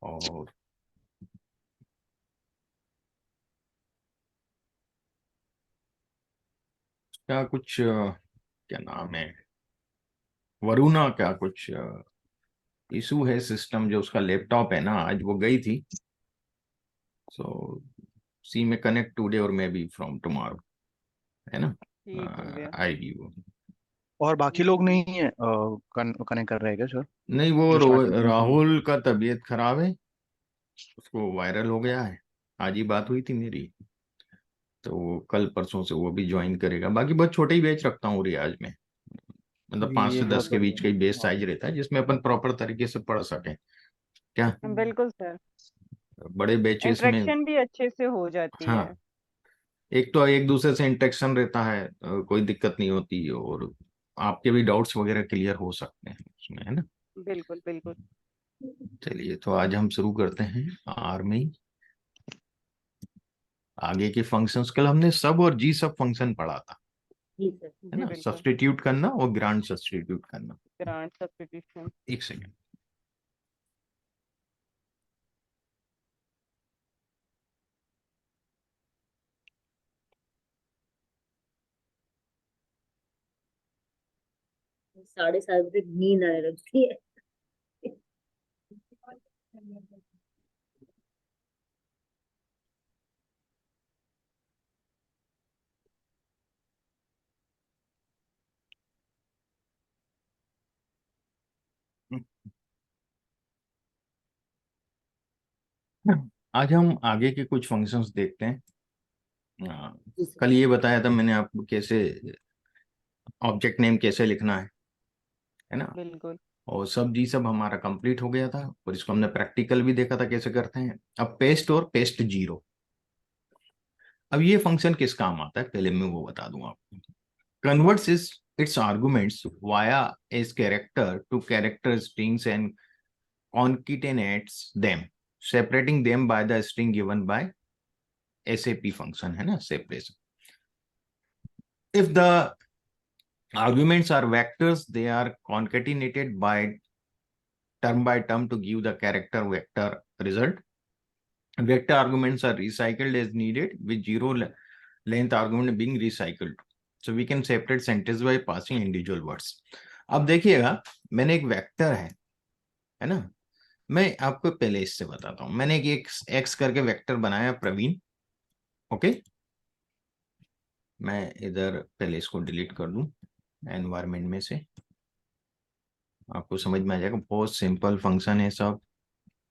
और क्या कुछ क्या नाम है, वरुणा का कुछ इशू है सिस्टम, जो उसका लैपटॉप है ना, आज वो गई थी। सो सी में कनेक्ट टुडे और मे बी फ्रॉम टुमारो, है ना। ठीक हो गया। आएगी वो। और बाकी लोग नहीं है कनेक्ट कर रहे हैं क्या सर? नहीं, वो जो स्टार्टिंग में थे। राहुल का तबीयत खराब है, उसको वायरल हो गया है। आज ही बात हुई थी मेरी, तो वो कल परसों से वो भी ज्वाइन करेगा। बाकी बहुत छोटे ही बैच रखता हूँ रियाज में, मतलब जी, पांच ये से दस बहुत के बढ़िया बीच का ही बेस है। हाँ। साइज रहता है, जिसमें अपन प्रॉपर तरीके से पढ़ सकें। क्या बिल्कुल सर। बड़े बैचेस में, इंटरेक्शन भी अच्छे से हो जाती है। हाँ, एक तो एक दूसरे से इंटरेक्शन रहता है, कोई दिक्कत नहीं होती, और आपके भी डाउट्स वगैरह क्लियर हो सकते हैं उसमें, है ना। बिल्कुल बिल्कुल। चलिए, तो आज हम शुरू करते हैं आर में ही। आगे के फंक्शंस कल हमने सब और जी सब फंक्शन पढ़ा था, जी सर। है जी ना। बिल्कुल। सब्स्टिट्यूट करना और ग्रांड सब्स्टिट्यूट करना। Grand substitution. एक सेकेंड। साढ़े 7 बजे नींद आने लगती है। आज हम आगे के कुछ फंक्शंस देखते हैं। जी सर। कल ये बताया था मैंने आपको कैसे ऑब्जेक्ट नेम कैसे लिखना है ना। बिल्कुल। और सब जी सब हमारा कंप्लीट हो गया था, और इसको हमने प्रैक्टिकल भी देखा था कैसे करते हैं। अब पेस्ट और पेस्ट जीरो। अब ये फंक्शन किस काम आता है, पहले मैं वो बता दूं आपको। Converts is its arguments via its character to character strings and concatenates them, separating them by the string given by SAP function, है ना, separation. If the arguments are vectors, they are concatenated by term to give the character vector result. Vector arguments are recycled as needed, with zero length argument being recycled. So we can separate sentence by passing individual words. अब देखिएगा, मैंने एक vector है ना। मैं आपको पहले इससे बताता हूं। मैंने एक एक्स करके वेक्टर बनाया, प्रवीण। ओके, मैं इधर पहले इसको डिलीट कर दूं एनवायरमेंट में से, आपको समझ में आ जाएगा। बहुत सिंपल फंक्शन है सब।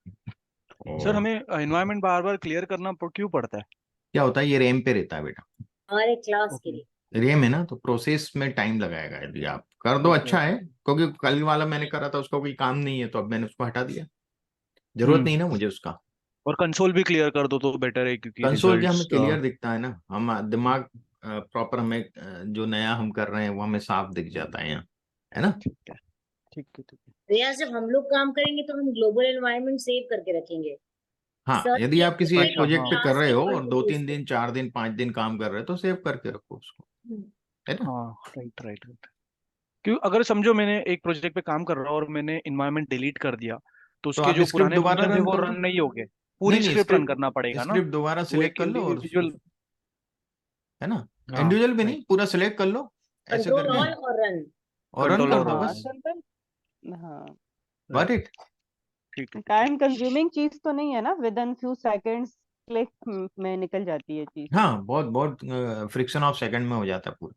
सर, और हमें एनवायरनमेंट बार बार क्लियर करना क्यों पड़ता है? क्या होता है, ये रैम पे रहता है बेटा। हमारे क्लास के ओके। लिए। रैम है ना, तो प्रोसेस में टाइम लगाएगा। यदि आप कर दो ओके, अच्छा है, ओके। क्योंकि कल वाला मैंने करा था, उसका कोई काम नहीं है, तो अब मैंने उसको हटा दिया। जरूरत हम्म। नहीं ना मुझे उसका। और कंसोल भी क्लियर कर दो तो बेटर है, क्योंकि कंसोल क्या, हमें रिजल्ट्स। क्लियर दिखता है ना, हम दिमाग प्रॉपर, हमें जो नया हम कर रहे हैं वो हमें साफ दिख जाता है यहाँ, है ना। ठीक है, ठीक है, ठीक है। तो यार जब हम लोग काम करेंगे तो हम ग्लोबल एनवायरनमेंट सेव करके रखेंगे। हाँ, सर यदि की आप किसी एक अच्छा, प्रोजेक्ट हाँ। पे कर क्लास रहे के हो और पढ़ते दो थे तीन इसको। दिन 4 दिन 5 दिन काम कर रहे हो, तो सेव करके रखो उसको, है ना। हाँ, राइट, राइट, राइट। क्यों, अगर समझो मैंने एक प्रोजेक्ट पे काम कर रहा हूँ और मैंने इन्वायरमेंट डिलीट कर दिया, तो तो उसके आप जो स्क्रिप्ट पुराने दोबारा फंक्शन थे रन वो कर लो। रन नहीं होंगे। नहीं पूरी नहीं, स्क्रिप्ट रन करना स्क्रिप्ट पड़ेगा ना? स्क्रिप्ट दोबारा वो सिलेक्ट एक कर लो, और इंडिविजुअल। है ना। हाँ, इंडिविजुअल भी राइट। नहीं, पूरा सिलेक्ट कर लो, ऐसे कंट्रोल करके, ऑल और रन। और रन कंट्रोल कर और दो रन। हाँ बस। सिंपल। हाँ। Got right. इट। ठीक है, ठीक है। टाइम कंज्यूमिंग चीज तो नहीं है ना, with in few seconds click में निकल जाती है चीज। हाँ, बहुत बहुत फ्रिक्शन ऑफ सेकंड में हो जाता है पूरा।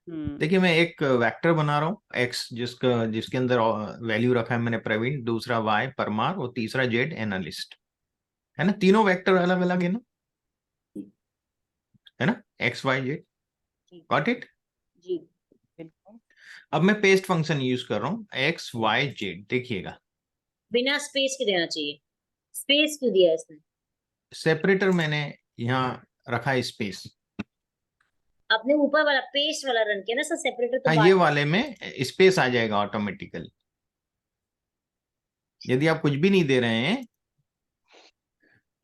हम्म। देखिए, मैं एक वेक्टर बना रहा हूँ एक्स, जिसके अंदर वैल्यू रखा है मैंने प्रवीण, दूसरा वाई परमार, और तीसरा जेड एनालिस्ट, है ना। तीनों वेक्टर अलग अलग है ना, एक्स वाई जेड। जी। Got it. जी। बिल्कुल। अब मैं पेस्ट फंक्शन यूज कर रहा हूँ, एक्स वाई जेड। देखिएगा, बिना स्पेस के देना चाहिए। स्पेस क्यों दिया है इसने? सेपरेटर मैंने यहाँ रखा है स्पेस। आपने ऊपर वाला पेस्ट वाला रन किया ना सर, सेपरेटर तो हाँ, ये बाद में। वाले में स्पेस आ जाएगा ऑटोमेटिकली। यदि आप कुछ भी नहीं दे रहे हैं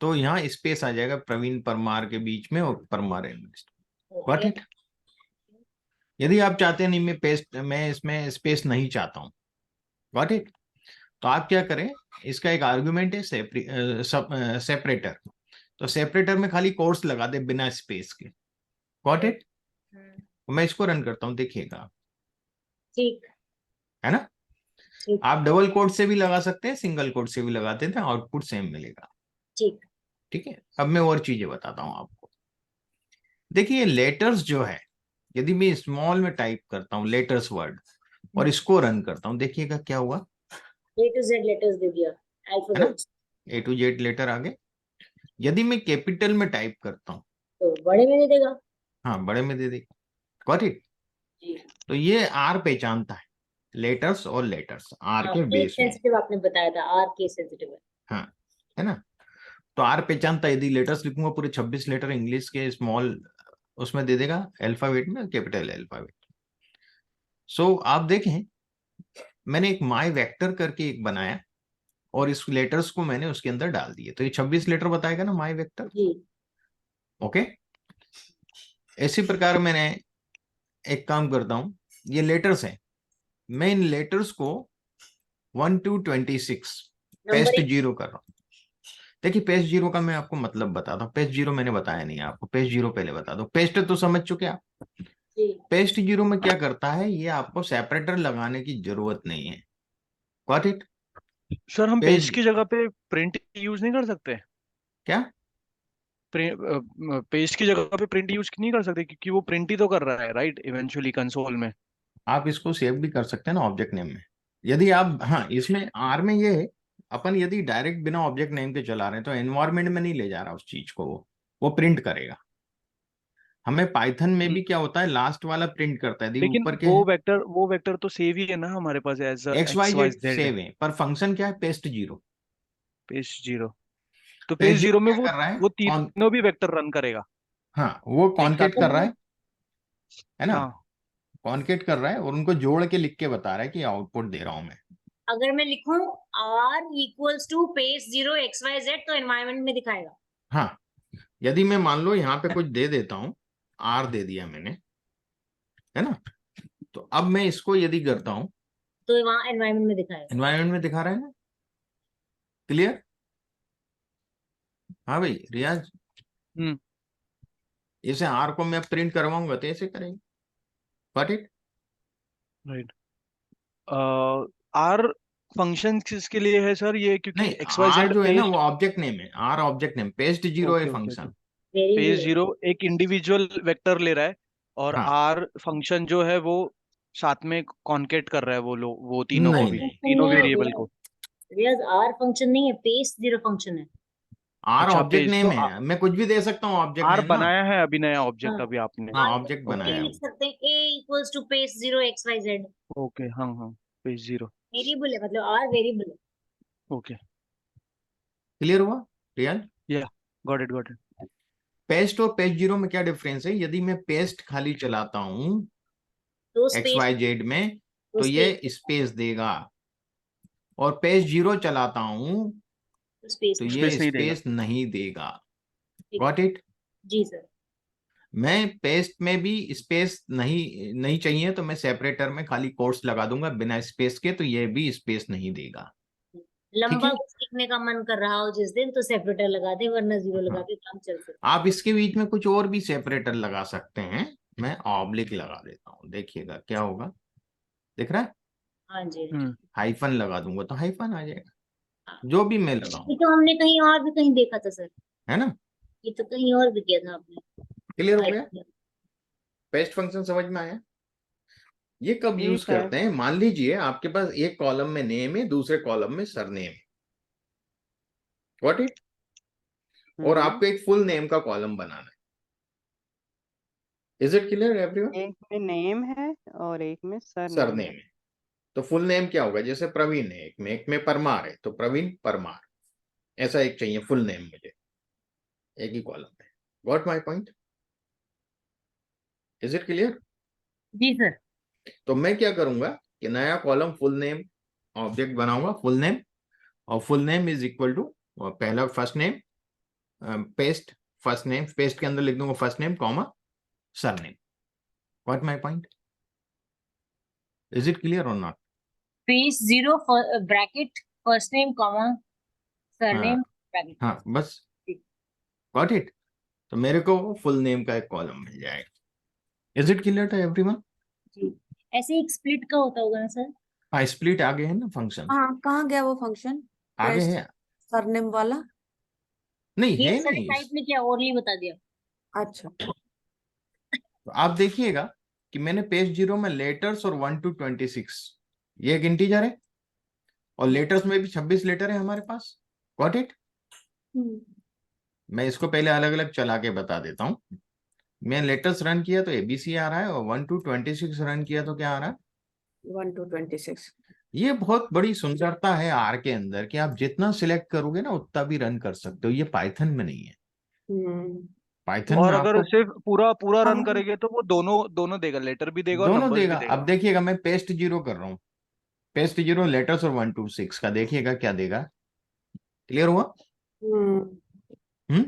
तो यहाँ स्पेस आ जाएगा प्रवीण परमार के बीच में, और Parmar analyst. Got okay. It. यदि आप चाहते हैं नहीं, मैं इसमें स्पेस नहीं चाहता हूँ, गॉट इट, तो आप क्या करें, इसका एक आर्गुमेंट है सेपरेटर, तो सेपरेटर में खाली कोट्स लगा दे बिना स्पेस के, गॉट इट। मैं इसको रन करता हूँ, देखिएगा, ठीक है ना। ठीक आप डबल कोट से भी लगा सकते हैं, सिंगल कोट से भी लगाते थे, आउटपुट सेम मिलेगा। ठीक। ठीक है, अब मैं और चीजें बताता हूं आपको। देखिए लेटर्स जो है, यदि मैं स्मॉल में टाइप करता हूं लेटर्स वर्ड और इसको रन करता हूं, देखिएगा क्या हुआ, A to Z लेटर्स दे दिया, है ना, alphabets. A to Z letter आ गए। यदि मैं कैपिटल में टाइप करता हूं, तो बड़े में दे देगा। हाँ बड़े में दे देगा, गॉट इट। जी। तो ये आर पहचानता है लेटर्स और लेटर्स आर हाँ, के केस बेस में, सेंसिटिव आपने बताया था, आर केस सेंसिटिव है। हाँ, है ना। तो आर पहचानता है, यदि लेटर्स लिखूंगा पूरे 26 लेटर इंग्लिश के स्मॉल, उसमें दे देगा अल्फाबेट में कैपिटल अल्फाबेट। सो आप देखें, मैंने एक माई वेक्टर करके एक बनाया और इस लेटर्स को मैंने उसके अंदर डाल दिए, तो ये 26 लेटर बताएगा ना माई वेक्टर। जी। ओके, इसी प्रकार मैंने एक काम करता हूं, ये लेटर्स हैं, मैं इन लेटर्स को 1 to 26 नंबर पेस्ट जीरो कर रहा हूं। देखिए पेस्ट जीरो का मैं आपको मतलब बताता हूँ, पेस्ट जीरो मैंने बताया नहीं आपको, पेस्ट जीरो पहले बता दो। पेस्ट तो समझ चुके आप, जी। पेस्ट जीरो में क्या करता है, ये आपको सेपरेटर लगाने की जरूरत नहीं है, गॉट इट। सर हम पेज पेस्ट की जगह पे प्रिंट यूज नहीं कर सकते? क्या, पेस्ट की जगह पे प्रिंट यूज नहीं कर सकते, क्योंकि वो प्रिंट ही तो कर रहा है राइट इवेंचुअली कंसोल में। आप इसको सेव भी कर सकते हैं ना ऑब्जेक्ट नेम में, यदि आप, हाँ इसमें आर में ये है, अपन यदि डायरेक्ट बिना ऑब्जेक्ट नेम के चला रहे हैं तो एनवायरमेंट में नहीं ले जा रहा उस चीज को, वो प्रिंट करेगा। हमें पाइथन में भी क्या होता है, लास्ट वाला प्रिंट करता है, यदि लेकिन ऊपर के हैं वो वेक्टर तो सेव ही है ना हमारे पास as x y x y z z save है, पर फंक्शन क्या है, पेस्ट जीरो। Paste zero. तो पेस्ट पेस्ट जीरो जीरो में क्या कर रहा है, वो तीनों भी वेक्टर रन करेगा हाँ वो एक साथ। कॉन्केट कर रहा है ना, हाँ कॉन्केट कर रहा है और उनको जोड़ के लिख के बता रहा है कि आउटपुट दे रहा हूं मैं। अगर मैं लिखूं R equals to paste 0 XYZ तो एनवायरनमेंट में दिखाएगा। हाँ, यदि मैं मान लो यहाँ पे कुछ दे देता हूं, आर दे दिया मैंने, है ना, तो अब मैं इसको यदि करता हूं, तो वहां एनवायरनमेंट में दिखाएगा। एनवायरमेंट में दिखा रहा है ना, क्लियर। हाँ भाई रियाज, हम्म इसे आर को मैं प्रिंट करवाऊंगा तो ऐसे करेंगे, got it. Right. R function किसके लिए है सर ये, क्योंकि नहीं, एक्स वाई आर जेड जो है ना वो पेस्ट। ऑब्जेक्ट नेम है, R object name, paste zero है okay okay okay. Function. Very page zero एक इंडिविजुअल वेक्टर ले रहा है, और हाँ, आर फंक्शन जो है वो साथ में कॉन्केट कर रहा है वो तीनों को नहीं भी, नहीं, तीनों नहीं है वेरिएबल रियाज। को। रियाज आर फंक्शन नहीं है, पेस्ट 0 फंक्शन है। आर अच्छा ऑब्जेक्ट पेज नेम तो है, मैं कुछ भी दे सकता हूँ ऑब्जेक्ट आर नेम ना। बनाया है अभी नया ऑब्जेक्ट हाँ, अभी आपने। हाँ आर ऑब्जेक्ट ओके बनाया ये है लिख वो। सकते हैं A equals to paste 0 XYZ। Okay हाँ हाँ पेज जीरो। वेरिएबल है, मतलब आर वेरिएबल है। ओके क्लियर हुआ रियाज। या गॉट इट। पेस्ट और पेस्ट जीरो में क्या डिफरेंस है, यदि मैं पेस्ट खाली चलाता हूं तो एक्स स्पेस, वाई जेड में तो तो ये स्पेस, स्पेस देगा, और पेस्ट जीरो चलाता हूं तो स्पेस तो नहीं। ये स्पेस नहीं देगा। स्पेस नहीं देगा, ठीक है। Got it. जी सर। मैं पेस्ट में भी स्पेस नहीं नहीं चाहिए तो मैं सेपरेटर में खाली कोट्स लगा दूंगा बिना स्पेस के, तो ये भी स्पेस नहीं देगा, ठीक लंबा है। कुछ लिखने का मन कर रहा हो जिस दिन तो सेपरेटर लगा दे, वरना 0 लगा हाँ, के काम चल सकता आप इसके बीच में कुछ और भी सेपरेटर लगा सकते हैं, मैं ऑब्लिक लगा देता हूँ, देखिएगा क्या होगा, दिख रहा है, है। हाँ जी। हाइफन लगा दूंगा तो हाइफन आ जाएगा, हाँ। जो भी मैं ये लगाऊं, तो हमने कहीं और भी कहीं देखा था सर, है ना। ये तो कहीं और भी किया था आपने। क्लियर हो गया, Right. पेस्ट फंक्शन समझ में आया। ये कब जी यूज सर। करते हैं, मान लीजिए आपके पास एक कॉलम में नेम है, दूसरे कॉलम में सरनेम है, व्हाट इट, और आपको एक फुल नेम का कॉलम बनाना है, इज इट क्लियर एवरीवन। एक में नेम है और एक में सरनेम सरनेम है। है, तो फुल नेम क्या होगा, जैसे प्रवीण है, एक में परमार है, तो प्रवीण परमार, ऐसा एक चाहिए फुल नेम मुझे, एक ही कॉलम में, got my point, is it clear. जी सर। तो मैं क्या करूंगा कि नया कॉलम फुल नेम ऑब्जेक्ट बनाऊंगा, फुल नेम, और full name is equal to पहला first name, paste first name, paste के अंदर लिख दूंगा first name comma surname, what my point, is it clear or not. Paste 0 bracket first name comma surname हाँ bracket. हाँ बस, got it. तो मेरे को फुल नेम का एक कॉलम मिल जाएगा। Is it clear to everyone? जी, ऐसे एक स्प्लिट का होता होगा ना सर? हाँ, स्प्लिट आगे है ना फंक्शन, हाँ, कहाँ गया वो फंक्शन? आगे पेस्ट है। सरनेम वाला? नहीं ये है सर नहीं। टाइप ने क्या ओरली बता दिया? अच्छा, तो आप देखिएगा कि मैंने पेज 0 में लेटर्स और 1 to 26, ये एक इंटीजर है, और लेटर्स में भी 26 लेटर है हमारे पास। Got it. मैं इसको पहले अलग अलग चला के बता देता हूँ। मैं लेटर्स रन किया तो एबीसी आ रहा है, और 1 to 26 रन किया तो क्या आ रहा है? 1 to 26। ये बहुत बड़ी सुंदरता है आर के अंदर कि आप जितना सिलेक्ट करोगे ना उतना भी रन कर सकते हो। ये पाइथन में नहीं है। पाइथन में और अगर आपको सिर्फ पूरा पूरा रन हाँ। करेंगे तो वो दोनों दोनों देगा, लेटर भी देगा और दोनों नंबर्स भी देगा। देगा। अब देखिएगा, मैं पेस्ट 0 कर रहा हूँ, पेस्ट 0 लेटर्स और 1 to 6 का, देखिएगा क्या देगा। क्लियर हुआ? हम्म।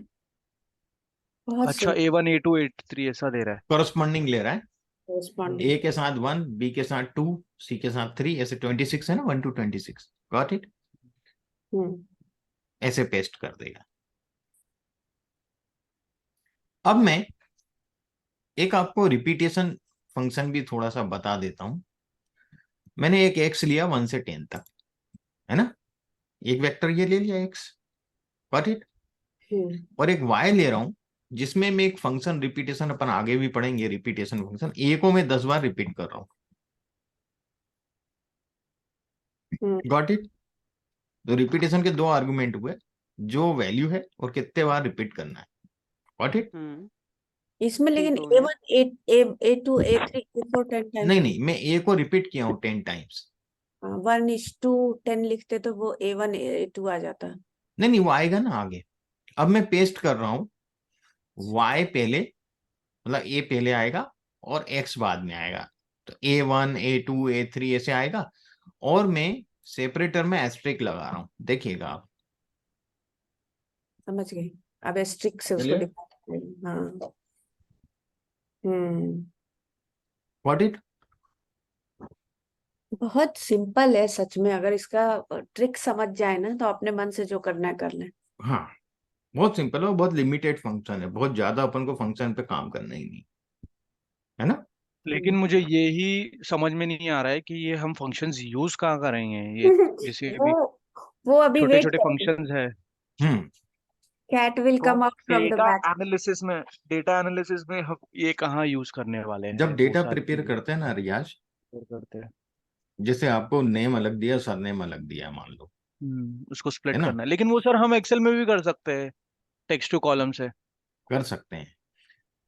बहुत अच्छा, A1 A2 A3 ऐसा दे रहा है। कॉरस्पॉन्डिंग ले रहा है। कॉरस्पॉन्डिंग। ए के साथ 1, बी के साथ 2, सी के साथ 3, ऐसे 26 है ना, 1 to 26। Got it. ऐसे पेस्ट कर देगा। अब मैं एक आपको रिपीटेशन फंक्शन भी थोड़ा सा बता देता हूं। मैंने एक एक्स लिया 1 से 10 तक, है ना, एक वेक्टर ये ले लिया एक्स। Got it. और एक वाई ले रहा हूं जिसमें मैं एक फंक्शन रिपीटेशन, अपन आगे भी पढ़ेंगे रिपीटेशन फंक्शन, ए को मैं 10 बार रिपीट कर रहा हूं। Got it. तो रिपीटेशन के दो आर्गुमेंट हुए, जो वैल्यू है और कितने बार रिपीट करना है। Got it. इसमें लेकिन ठीक हो गया। A1 A2 A3 A4 10 नहीं टाइम्स। नहीं, मैं ए को रिपीट किया हूं 10 टाइम्स। 1:10 लिखते तो वो A1 A2 आ जाता। नहीं नहीं, वो आएगा ना आगे। अब मैं पेस्ट कर रहा हूं, वाई पहले, मतलब ए पहले आएगा और एक्स बाद में आएगा। तो A1 A2 A3 ऐसे आएगा, और मैं सेपरेटर में एस्ट्रिक लगा रहा हूं, देखिएगा आप। समझ गई। अब एस्ट्रिक से उसको चलिए। डिफाइन। हाँ। What it. बहुत सिंपल है सच में, अगर इसका ट्रिक समझ जाए ना तो अपने मन से जो करना है कर ले। हाँ, बहुत सिंपल है, बहुत लिमिटेड फंक्शन है, बहुत ज्यादा अपन को फंक्शन पे काम करना ही नहीं, है ना। लेकिन मुझे ये ही समझ में नहीं आ रहा है कि ये हम फंक्शंस यूज कहाँ करेंगे। ये जैसे वो अभी वो अभी छोटे वेट छोटे करेंगे। फंक्शंस है, हम्म। कैट विल तो come out from the back. Data analysis में हम ये कहाँ यूज करने वाले जब हैं, वो डेटा सारी प्रिपेयर चीजें करते हैं ना रियाज, करते हैं। जैसे आपको नेम अलग दिया, सरनेम अलग दिया, मान लो, उसको है स्प्लिट ना, करना है, लेकिन वो सर हम एक्सेल में भी कर सकते हैं, टेक्स्ट टू कॉलम से। कर सकते हैं।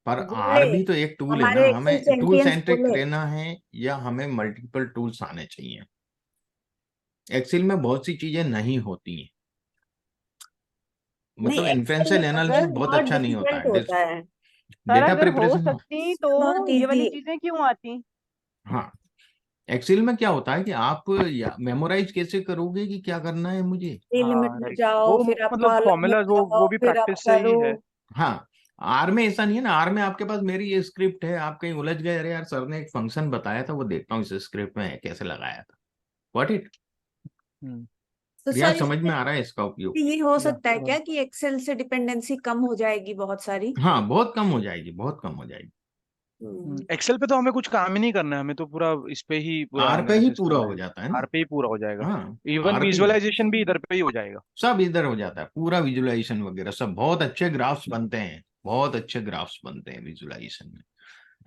पर बोले आर भी तो एक टूल है ना, हमारे एक्सेल हमें टूल चैंपियंस सेंट्रिक बोले। रहना है, या हमें मल्टीपल टूल्स आने चाहिए। एक्सेल में बहुत सी चीजें नहीं होती हैं, नहीं, मतलब एक्सेल में इन्फ्रेंशियल एनालिसिस अगर बहुत बहुत अच्छा नहीं होता डिफिकल्ट है। होता है। सर डेटा अगर हो प्रिपरेशन। सकती तो बहुत ये वाली इजी। चीजें क्यों आती? हाँ, एक्सेल में क्या होता है कि आप या मेमोराइज कैसे करोगे कि क्या करना है मुझे। लिमिट हाँ में राइट, जाओ, वो फिर आप मतलब कॉलम में फॉर्मूला वो जाओ, भी फिर आप प्रैक्टिस से ही करो। है। हाँ, आर में ऐसा नहीं है ना। आर में आपके पास मेरी ये स्क्रिप्ट है, आप कहीं उलझ गए, अरे यार सर ने एक फंक्शन बताया था, वो देखता हूँ इस स्क्रिप्ट में कैसे लगाया था। What it. हम्म तो रियाज सर समझ में इसमें आ रहा है इसका उपयोग? ये हो या सकता है क्या कि एक्सेल से डिपेंडेंसी कम हो जाएगी बहुत सारी? हाँ, बहुत कम हो जाएगी, बहुत कम हो जाएगी। एक्सेल पे तो हमें कुछ काम ही नहीं करना है, हमें तो पूरा इस पे ही पूरा आर पे ही एनालिसिस पूरा करना हो है। जाता है ना। आर पे ही पूरा हो जाएगा, हाँ, इवन आर पे ही विजुअलाइजेशन भी इधर पे ही हो जाएगा। सब इधर हो जाता है, पूरा विजुअलाइजेशन वगैरह सब। बहुत अच्छे ग्राफ्स बनते हैं, बहुत अच्छे ग्राफ्स बनते हैं विजुअलाइजेशन में।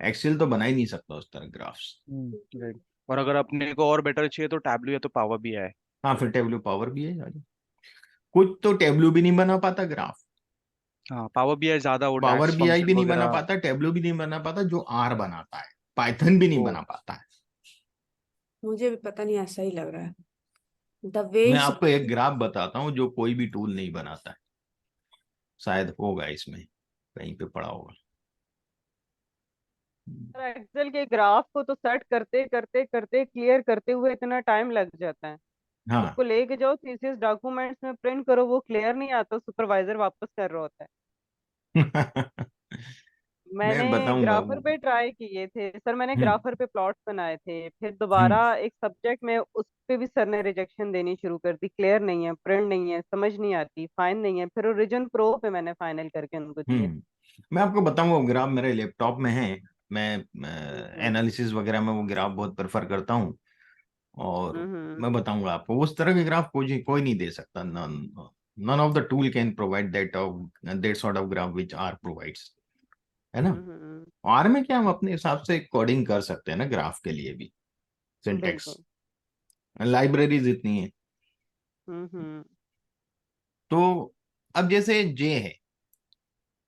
एक्सेल तो बना ही नहीं सकता उस तरह ग्राफ्स। राइट। और अगर अपने को और बेटर चाहिए तो टैबलू या तो पावर भी है। हाँ, फिर टेबल्यू पावर भी है यार। कुछ तो टेबल्यू भी नहीं बना पाता ग्राफ, हाँ, पावर भी है ज्यादा, वो पावर डैक्स बीआई भी फंक्शन नहीं बना वगैरह। पाता, टेबल्यू भी नहीं बना पाता, जो आर बनाता है। पाइथन भी नहीं वो बना पाता है। मुझे भी पता नहीं, ऐसा ही लग रहा है द वे मैं आपको एक ग्राफ बताता हूँ जो कोई भी टूल नहीं बनाता है, शायद होगा इसमें कहीं पे पड़ा होगा। सर एक्सेल के ग्राफ को तो सेट करते करते करते क्लियर करते हुए इतना टाइम लग जाता है। हाँ। उसको लेके जाओ थीसिस डॉक्यूमेंट्स में प्रिंट करो, वो क्लियर नहीं आता, सुपरवाइजर वापस कर रहा होता है। मैंने बताऊंगा ग्राफर पे ट्राई किए थे सर, मैंने हम्म ग्राफर पे प्लॉट्स बनाए थे, फिर हम्म दोबारा एक सब्जेक्ट में उस पे भी सर ने रिजेक्शन देनी शुरू कर दी, क्लियर नहीं है, प्रिंट नहीं है, समझ नहीं आती, फाइन नहीं है, फिर ओरिजिन प्रो पे मैंने फाइनल करके उनको दिए। मैं आपको बताऊंगा, वो ग्राफ मेरे लैपटॉप में है। मैं हम्म एनालिसिस वगैरह में वो ग्राफ बहुत प्रेफर करता हूँ। और हम्म मैं बताऊंगा आपको, उस तरह के ग्राफ कोई नहीं दे सकता। None of the tool can provide that sort of graph which are provides, है ना। हम्म, आर में क्या हम अपने हिसाब से कोडिंग कर सकते हैं ना, ग्राफ के लिए भी सिंटेक्स, बिल्कुल। लाइब्रेरीज इतनी है। हम्म। तो अब जैसे जे है,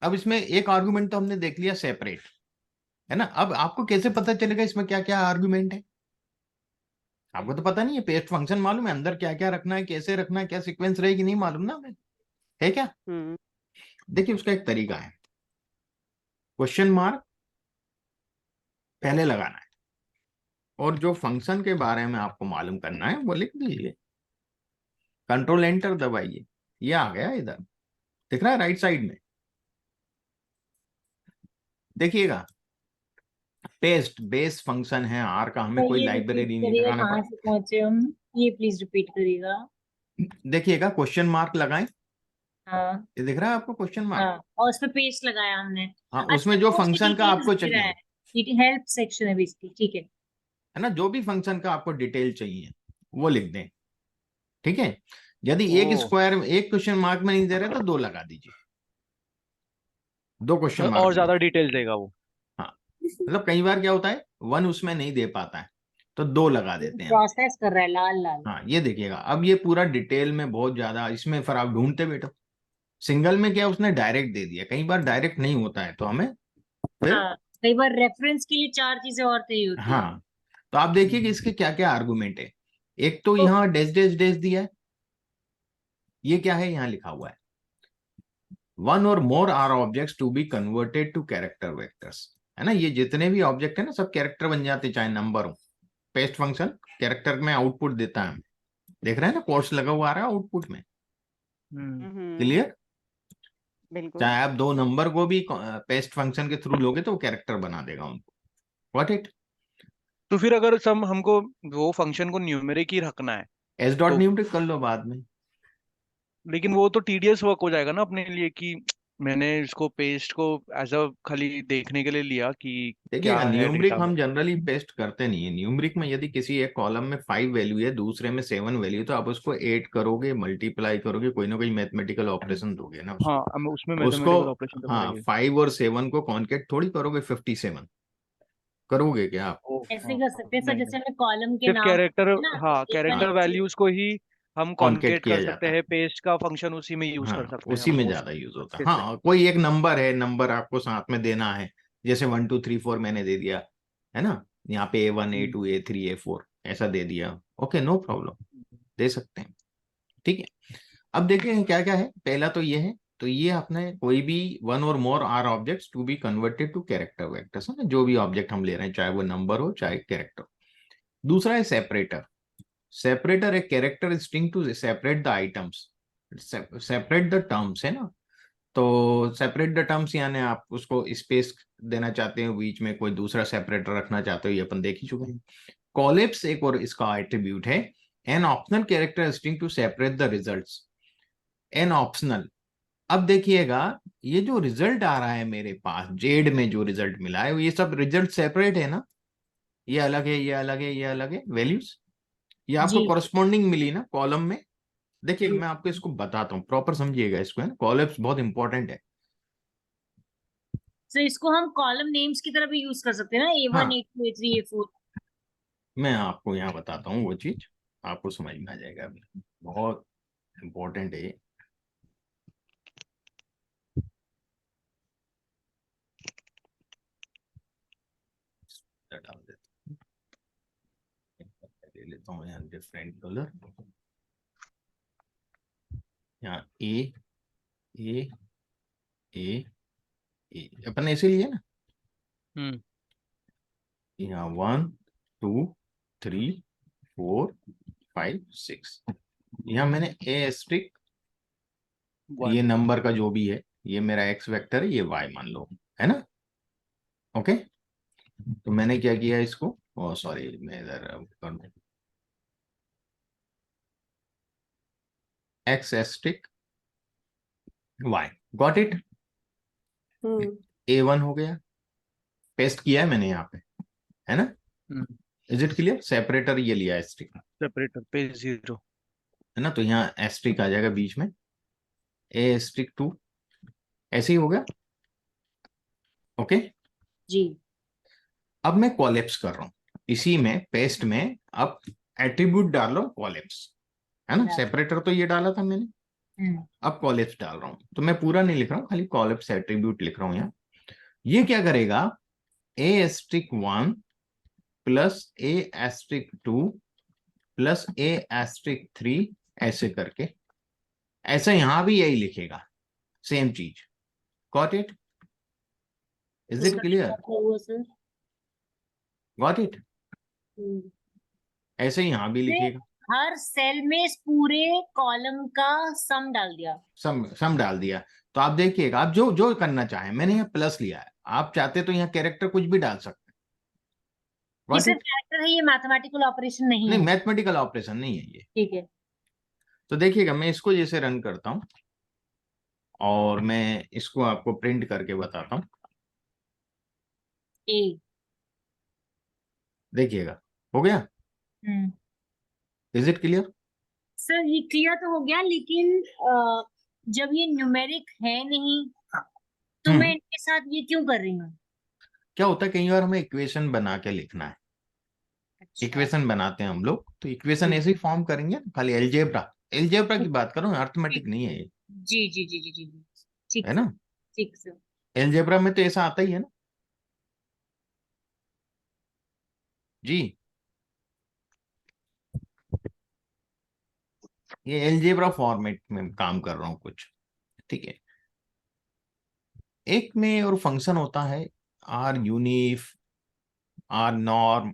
अब इसमें एक आर्गुमेंट तो हमने देख लिया सेपरेट, है ना। अब आपको कैसे पता चलेगा इसमें क्या क्या आर्गुमेंट है? आपको तो पता नहीं है, पेस्ट फंक्शन मालूम है, अंदर क्या क्या रखना है, कैसे रखना है, क्या सीक्वेंस रहेगी, नहीं मालूम ना हमें, है क्या? हम्म देखिए उसका एक तरीका है, क्वेश्चन मार्क पहले लगाना है, और जो फंक्शन के बारे में आपको मालूम करना है वो लिख दीजिए, कंट्रोल एंटर दबाइए, ये आ गया इधर, दिख रहा है राइट साइड में, देखिएगा। पेस्ट बेस फंक्शन है आर का, हमें तो कोई ये रिपीट लाइब्रेरी नहीं करिएगा, लगाना कहाँ पड़ा। से पहुंचे हम? ये प्लीज रिपीट करिएगा। देखिएगा क्वेश्चन मार्क लगाएं, हाँ ये दिख रहा है आपको क्वेश्चन मार्क? हाँ, और उस पे पेस्ट लगाया हमने। हाँ, अच्छा, उसमें जो तो उसमें फंक्शन का डिटेल्स आपको दे रहा चाहिए, है, ये हेल्प सेक्शन है बेसिकली, ठीक है। है ना, जो भी फंक्शन का आपको डिटेल चाहिए वो लिख दें, ठीक है। यदि एक ओ, स्क्वायर एक क्वेश्चन मार्क में नहीं दे रहे तो दो लगा दीजिए, दो क्वेश्चन मतलब मार्क और दे। ज्यादा डिटेल देगा वो। हाँ, मतलब कई बार क्या होता है, वन उसमें नहीं दे पाता है तो दो लगा देते हैं हम। प्रोसेस कर रहा है लाल लाल। हाँ, ये देखिएगा, अब ये पूरा डिटेल में बहुत ज्यादा, इसमें फिर आप ढूंढते बैठो। सिंगल में क्या उसने डायरेक्ट दे दिया, कई बार डायरेक्ट नहीं होता है तो हमें फिर। हाँ, कई बार रेफरेंस के लिए चार चीजें और चाहिए होती है। हाँ, तो आप देखिए कि इसके क्या क्या आर्गुमेंट है। एक तो तो यहाँ डैश डैश डैश दिया है, ये क्या है, यहाँ लिखा हुआ है one or more R objects to be converted to character vectors, है ना। ये जितने भी ऑब्जेक्ट है ना सब कैरेक्टर बन जाते, चाहे नंबर हो। पेस्ट फंक्शन कैरेक्टर में आउटपुट देता है, देख रहे हैं ना, कोर्स लगा हुआ आ रहा है आउटपुट में, हम्म। क्लियर। बिल्कुल। चाहे आप दो नंबर को भी पेस्ट फंक्शन के थ्रू लोगे तो वो कैरेक्टर बना देगा उनको, व्हाट इट। तो फिर अगर सम हमको वो फंक्शन को न्यूमेरिक ही रखना है एस डॉट तो, न्यूमरिक कर लो बाद में। लेकिन वो तो टीडियस वर्क हो जाएगा ना अपने लिए, कि मैंने इसको पेस्ट को एज अ खाली देखने के लिए लिया कि क्या देखिएगा है न्यूमरिक डेटा में। हम जनरली पेस्ट करते नहीं है, न्यूमरिक में यदि किसी एक कॉलम में 5 वैल्यू है, दूसरे में 7 वैल्यू, तो आप उसको 8 करोगे, मल्टीप्लाई करोगे, कोई ना कोई मैथमेटिकल ऑपरेशन दोगे ना हाँ, उसको। हम उसमें उसको मैथमेटिकल ऑपरेशन तो हाँ, करेंगे। 5 और 7 को कॉन्केट थोड़ी करोगे, 57 करोगे क्या आप? ओ, ऐसे हाँ कर हाँ, सकते हैं सर, नहीं नहीं, जैसे हमें कॉलम के सिर्फ नाम कैरेक्टर, है ना, हाँ A1 कैरेक्टर A2। वैल्यूज को ही हम कॉन्केट कॉन्केट किया कर सकते जाता है, हैं, पेस्ट का फंक्शन उसी में यूज कर हाँ सकते हैं उसी हम में मोस्ट ज्यादा यूज होता है। केस में। हाँ, कोई एक नंबर है, नंबर आपको साथ में देना है, जैसे 1 2 3 4 मैंने दे दिया, है ना, यहाँ पे A1 हम्म, A2 A3 A4 ऐसा दे दिया, ओके नो प्रॉब्लम, दे सकते हैं, ठीक है। अब देखिए क्या क्या है, पहला तो ये है, तो ये आपने कोई भी one or more R objects to be converted to character vectors, है ना, जो भी ऑब्जेक्ट हम ले रहे हैं, चाहे वो नंबर हो चाहे कैरेक्टर। दूसरा है सेपरेटर, सेपरेटर एक character string to separate the items, separate the terms, है ना। तो सेपरेट द टर्म्स यानी आप उसको स्पेस देना चाहते हैं, बीच में कोई दूसरा सेपरेटर रखना चाहते हो, ये अपन देख ही चुके हैं। कॉलेप्स एक और इसका एट्रीब्यूट है, an optional character string to separate the results, an optional. अब देखिएगा, ये जो रिजल्ट आ रहा है मेरे पास जेड में, जो रिजल्ट मिला है ये सब रिजल्ट सेपरेट है ना, ये अलग है, ये अलग है, ये अलग है वैल्यूज, ये आपको जी कॉरस्पॉन्डिंग मिली ना कॉलम में। देखिए जी। मैं आपको इसको बताता हूँ, प्रॉपर समझिएगा इसको, है ना, कॉलम्स बहुत इंपॉर्टेंट है। सो इसको हम कॉलम नेम्स की तरह भी यूज कर सकते हैं ना, A1 हाँ, A2 A3 A4। मैं आपको यहाँ बताता हूँ वो चीज, आपको समझ में आ जाएगा अभी, बहुत इंपॉर्टेंट है ये। डाल देता हूँ, ले लेता हूँ यहाँ डिफरेंट कलर, यहाँ ए ए ए अपन ऐसे लिए ना, हम्म, यहाँ 1 2 3 4 5 6, यहाँ मैंने ए स्ट्रिक, ये वन। नंबर का जो भी है, ये मेरा एक्स वेक्टर है, ये वाई मान लो, है ना। ओके, तो मैंने क्या किया इसको, ओ सॉरी मैं इधर कर दूं, X asterisk Y, got it. हम्म A1 हो गया, पेस्ट किया है मैंने यहाँ पे, है ना। इज इट क्लियर, सेपरेटर ये लिया एस्ट्रिक, सेपरेटर पेज 0। है ना, तो यहाँ एस्ट्रिक आ जाएगा बीच में, ए एस्ट्रिक 2, ऐसे ही हो गया। ओके, जी। अब मैं कॉलेप्स कर रहा हूं इसी में, पेस्ट में, अब एट्रीब्यूट डाल रहा हूं कॉलेप्स, है ना, डाल। सेपरेटर तो ये डाला था मैंने, अब कॉलेप्स डाल रहा हूं, तो मैं पूरा नहीं लिख रहा हूं, खाली कॉलेप्स एट्रीब्यूट लिख रहा हूं यहाँ। ये क्या करेगा, ए एस्ट्रिक 1 प्लस ए एस्ट्रिक 2 प्लस ए एस्ट्रिक 3, ऐसे करके, ऐसा यहां भी यही लिखेगा, सेम चीज, got it, is it clear, sir got it, ऐसे ही यहां भी लिखेगा, हर सेल में इस पूरे कॉलम का सम डाल दिया। सम डाल दिया। तो आप देखिएगा, आप जो जो करना चाहें, मैंने यहाँ प्लस लिया है, आप चाहते तो यहाँ कैरेक्टर कुछ भी डाल सकते हैं, ये Got सिर्फ it? कैरेक्टर है, ये मैथमेटिकल ऑपरेशन नहीं नहीं, है। मैथमेटिकल ऑपरेशन नहीं है ये। ठीक है। तो देखिएगा, मैं इसको जैसे रन करता हूं और मैं इसको आपको प्रिंट करके बताता हूं, ए। देखिएगा हो गया, इज इट क्लियर। सर ये क्लियर तो हो गया, लेकिन जब ये न्यूमेरिक है नहीं तो मैं इनके साथ ये क्यों कर रही हूँ? क्या होता है, कई बार हमें इक्वेशन बना के लिखना है, अच्छा। इक्वेशन बनाते हैं हम लोग, तो इक्वेशन ऐसे ही फॉर्म करेंगे ना, खाली एलजेब्रा, एलजेब्रा की बात करो, अर्थमेटिक नहीं है ये, जी जी जी जी जी जी। ठीक है सर। ना, ठीक सर। एलजेब्रा में तो ऐसा आता ही है ना जी, ये एलजेब्रा फॉर्मेट में काम कर रहा हूं कुछ, ठीक है। एक में और फंक्शन होता है आर यूनिफ, आर नॉर्म,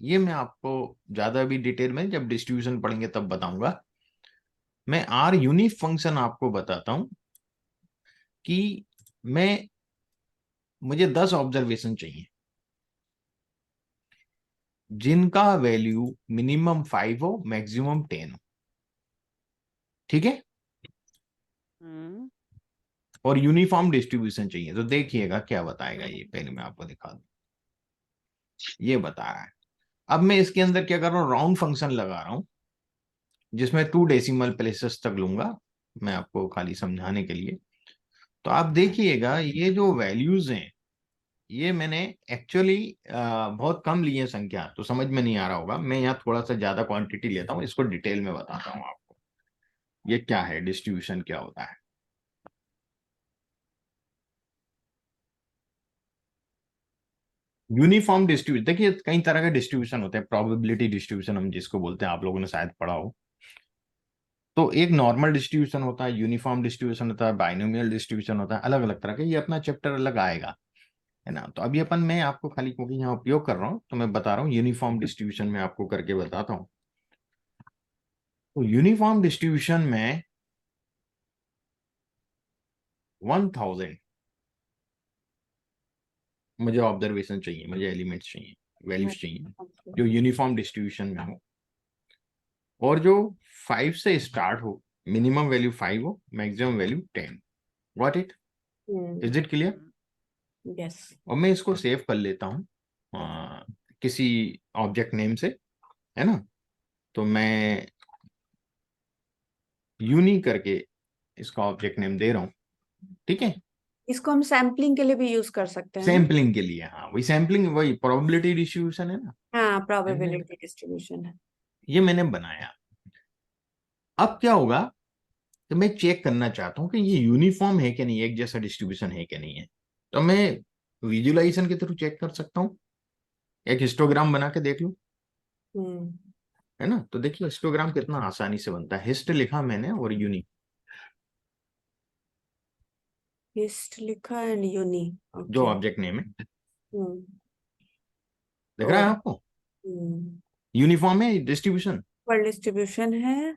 ये मैं आपको ज्यादा भी डिटेल में जब डिस्ट्रीब्यूशन पढ़ेंगे तब बताऊंगा। मैं आर यूनिफ फंक्शन आपको बताता हूं कि मुझे 10 ऑब्जर्वेशन चाहिए जिनका वैल्यू मिनिमम 5 हो, मैक्सिमम 10 हो, ठीक है, और यूनिफॉर्म डिस्ट्रीब्यूशन चाहिए। तो देखिएगा क्या बताएगा ये, पहले मैं आपको दिखा दूं, ये बता रहा है। अब मैं इसके अंदर क्या कर रहा हूं, राउंड फंक्शन लगा रहा हूं, जिसमें 2 डेसिमल प्लेसेस तक लूंगा, मैं आपको खाली समझाने के लिए। तो आप देखिएगा, ये जो वैल्यूज हैं, ये मैंने एक्चुअली बहुत कम लिए संख्या, तो समझ में नहीं आ रहा होगा, मैं यहाँ थोड़ा सा ज्यादा क्वांटिटी लेता हूँ, इसको डिटेल में बताता हूँ आपको ये क्या है, डिस्ट्रीब्यूशन क्या होता है। यूनिफॉर्म डिस्ट्रीब्यूशन, देखिए कई तरह के डिस्ट्रीब्यूशन होते हैं, प्रोबेबिलिटी डिस्ट्रीब्यूशन हम जिसको बोलते हैं, आप लोगों ने शायद पढ़ा हो। तो एक नॉर्मल डिस्ट्रीब्यूशन होता है, यूनिफॉर्म डिस्ट्रीब्यूशन होता है, बाइनोमियल डिस्ट्रीब्यूशन होता है, अलग अलग तरह के, ये अपना चैप्टर अलग आएगा, है ना। तो अभी मैं आपको खाली क्योंकि यहाँ उपयोग कर रहा हूँ तो मैं बता रहा हूँ, यूनिफॉर्म डिस्ट्रीब्यूशन में आपको करके बताता हूँ। तो यूनिफॉर्म डिस्ट्रीब्यूशन में 1000 मुझे ऑब्जर्वेशन चाहिए, मुझे एलिमेंट्स चाहिए, वैल्यूज चाहिए जो यूनिफॉर्म डिस्ट्रीब्यूशन में हो, और जो 5 से स्टार्ट हो, मिनिमम वैल्यू 5 हो, maximum value 10, what it, is it clear. Yes. और मैं इसको सेव कर लेता हूँ किसी ऑब्जेक्ट नेम से, है ना। तो मैं यूनी करके इसका ऑब्जेक्ट नेम दे रहा हूँ, ठीक है, इसको हम सैम्पलिंग के लिए भी यूज कर सकते हैं ना? सैम्पलिंग के लिए, हाँ वही सैम्पलिंग, वही प्रोबेबिलिटी डिस्ट्रीब्यूशन है ना, हाँ, प्रोबेबिलिटी डिस्ट्रीब्यूशन है। ये मैंने बनाया। अब क्या होगा, तो मैं चेक करना चाहता हूँ कि ये यूनिफॉर्म है कि नहीं, एक जैसा डिस्ट्रीब्यूशन है कि नहीं है। तो मैं विजुअलाइजेशन के थ्रू चेक कर सकता हूँ, एक हिस्टोग्राम बना के देख लूं, है ना। तो देखिए हिस्टोग्राम कितना आसानी से बनता है, हिस्ट लिखा मैंने और यूनी, हिस्ट लिखा एंड यूनी, जो ओके। ऑब्जेक्ट नेम है, दिख रहा है और आपको, यूनिफॉर्म है डिस्ट्रीब्यूशन, पर डिस्ट्रीब्यूशन है,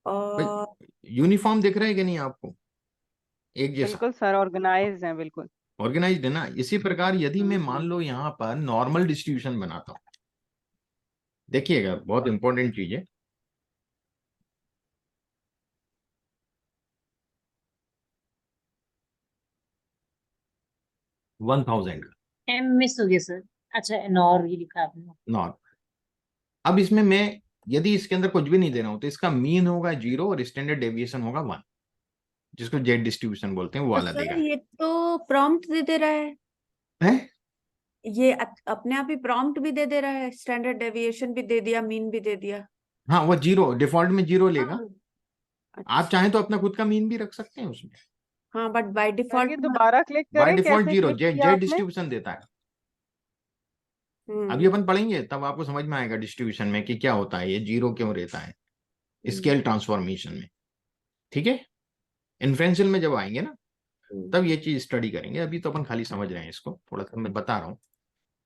और यूनिफॉर्म दिख रहा है कि नहीं आपको, एक जैसा, बिल्कुल सर, ऑर्गेनाइज है बिल्कुल। ऑर्गेनाइज्ड है ना। इसी प्रकार यदि मैं मान लो यहाँ पर नॉर्मल डिस्ट्रीब्यूशन बनाता हूँ, देखिएगा बहुत इंपॉर्टेंट चीज है। वन थाउजेंड का एम मिस हो गया सर। अच्छा नॉर ये लिखा आपने। नॉर्म। अब इसमें मैं यदि इसके अंदर कुछ भी नहीं दे रहा हूं तो इसका मीन होगा 0 और स्टैंडर्ड डेविएशन होगा 1, जिसको जेड डिस्ट्रीब्यूशन बोलते हैं, वो तो वाला सर देगा। ये तो प्रॉम्प्ट दे रहा है, है ये अपने आप ही प्रॉम्प्ट भी दे रहा है, स्टैंडर्ड डेविएशन भी दे दिया, मीन भी दे दिया। हाँ, वो 0 डिफॉल्ट में 0 लेगा। हाँ आप चाहें तो अपना खुद का मीन भी रख सकते हैं उसमें। हाँ, बट बाय सर डिफॉल्ट। ये दोबारा क्लिक बाय करें, डिफॉल्ट कैसे 0 क्लिक जेड किया जेड आपने? डिस्ट्रीब्यूशन देता है। अब ये अपन पढ़ेंगे तब आपको समझ में आएगा डिस्ट्रीब्यूशन में कि क्या होता है, ये 0 क्यों रहता है स्केल ट्रांसफॉर्मेशन में। ठीक है, इन्फ्रेंशियल में जब आएंगे ना तब ये चीज स्टडी करेंगे। अभी तो अपन खाली समझ रहे हैं इसको, थोड़ा सा मैं बता रहा हूँ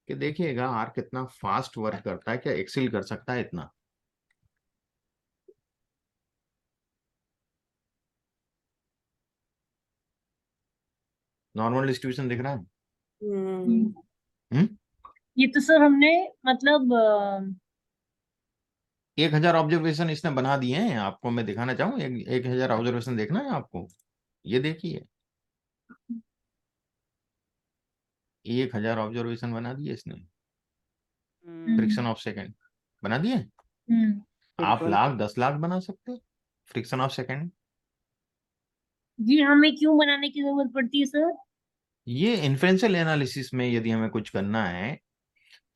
कि देखिएगा आर कितना फास्ट वर्क करता है, क्या एक्सेल कर सकता है इतना। नॉर्मल डिस्ट्रीब्यूशन दिख रहा है। हम्म ये तो सर हमने मतलब 1000 ऑब्जर्वेशन इसने बना दिए हैं। आपको मैं दिखाना चाहूँ, 1000 ऑब्जर्वेशन देखना है आपको। ये देखिए 1000 ऑब्जर्वेशन बना दिए इसने, फ्रिक्शन ऑफ सेकंड बना दिए। आप बिल्कुल। लाख 10 लाख बना सकते हो फ्रिक्शन ऑफ सेकंड। ये हमें क्यों बनाने की जरूरत पड़ती है सर? ये इन्फ्रेंशियल एनालिसिस में यदि हमें कुछ करना है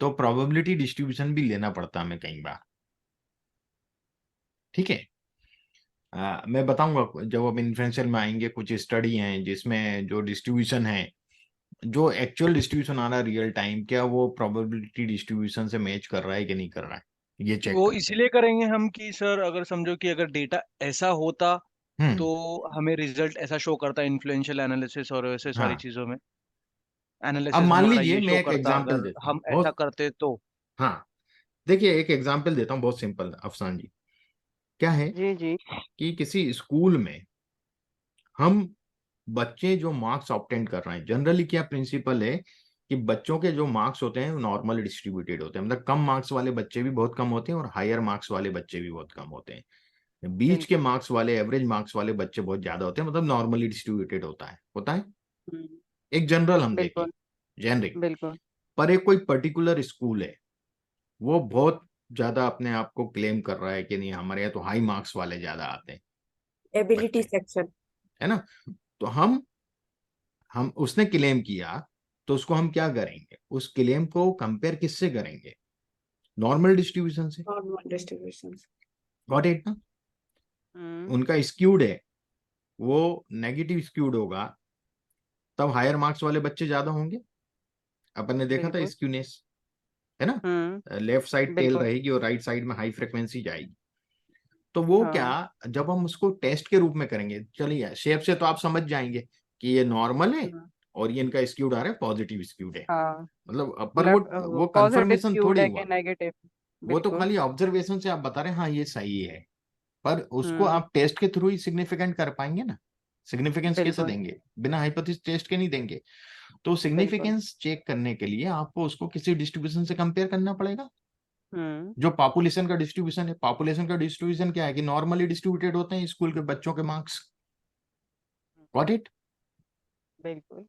तो प्रोबेबिलिटी डिस्ट्रीब्यूशन भी लेना पड़ता है हमें कई बार। ठीक है, मैं बताऊंगा जब अब इन्फ्रेंशियल में आएंगे, कुछ स्टडी हैं जिसमें जो डिस्ट्रीब्यूशन है, जो एक्चुअल डिस्ट्रीब्यूशन आ रहा है रियल टाइम, क्या वो प्रोबेबिलिटी डिस्ट्रीब्यूशन से मैच कर रहा है कि नहीं कर रहा है, ये चेक वो करते हैं। इसलिए करेंगे हम कि सर अगर समझो कि अगर डेटा ऐसा होता हम्म तो हमें रिजल्ट ऐसा शो करता इन्फ्लुएंशियल एनालिसिस और वैसे सारी हाँ, चीजों में अब एनालिसिस मान हमारा लीजिए ये मैं शो एक करता एग्जांपल अगर देता हूँ हम ऐसा बहुत। करते तो। हाँ, देखिए एक एग्जांपल देता हूँ बहुत सिंपल अफसान जी। क्या है जी जी। कि किसी स्कूल में हम बच्चे जो मार्क्स ऑब्टेन कर रहे हैं, जनरली क्या प्रिंसिपल है कि बच्चों के जो मार्क्स होते हैं नॉर्मल डिस्ट्रीब्यूटेड होते हैं, मतलब कम मार्क्स वाले बच्चे भी बहुत कम होते हैं और हायर मार्क्स वाले बच्चे भी बहुत कम होते हैं। बीच के बिल्कुल। मार्क्स वाले, एवरेज मार्क्स वाले बच्चे बहुत ज्यादा होते हैं, मतलब नॉर्मली डिस्ट्रीब्यूटेड होता है। हम्म, एक जनरल हम देखें, बिल्कुल जेनरिक। बिल्कुल। पर एक कोई पर्टिकुलर स्कूल है, वो बहुत ज्यादा अपने आप को क्लेम कर रहा है कि नहीं हमारे यहाँ तो हाई मार्क्स वाले ज्यादा आते हैं एबिलिटी बच्चे, सेक्शन। है ना। तो हम उसने क्लेम किया, तो उसको हम क्या करेंगे, उस क्लेम को कंपेयर किससे करेंगे, नॉर्मल डिस्ट्रीब्यूशन से। Normal distribution. गॉट इट ना। हम्म। उनका स्क्यूड है, वो नेगेटिव स्क्यूड होगा, तब हायर मार्क्स वाले बच्चे ज्यादा होंगे। अपन ने देखा था बिल्कुल। स्क्यूनेस, है ना। लेफ्ट साइड टेल बिल्कुल। रहेगी और राइट साइड में हाई फ्रिक्वेंसी जाएगी। तो वो क्या, हाँ। जब हम उसको टेस्ट के रूप में करेंगे, चलिए शेप से तो आप समझ जाएंगे कि ये नॉर्मल है हम्म, और ये इनका स्क्यूड आ रहा है पॉजिटिव स्क्यूड है, हाँ, मतलब पर मतलब वो पॉजिटिव कंफर्मेशन स्क्यूड थोड़ी है कि हुआ। नेगेटिव। वो तो बिल्कुल। खाली ऑब्जर्वेशन से आप बता रहे हैं हाँ ये सही है, पर उसको हम्म। आप टेस्ट के थ्रू ही सिग्निफिकेंट कर पाएंगे ना। सिग्निफिकेंस कैसे बिल्कुल। देंगे, बिना हाइपोथेसिस टेस्ट के नहीं देंगे। तो बिल्कुल। सिग्निफिकेंस चेक करने के लिए आपको उसको किसी डिस्ट्रीब्यूशन से कंपेयर करना पड़ेगा। हम्म। जो पॉपुलेशन का डिस्ट्रीब्यूशन है, पॉपुलेशन का डिस्ट्रीब्यूशन क्या है कि नॉर्मली डिस्ट्रीब्यूटेड होते हैं स्कूल के बच्चों के मार्क्स। Got it. बिल्कुल।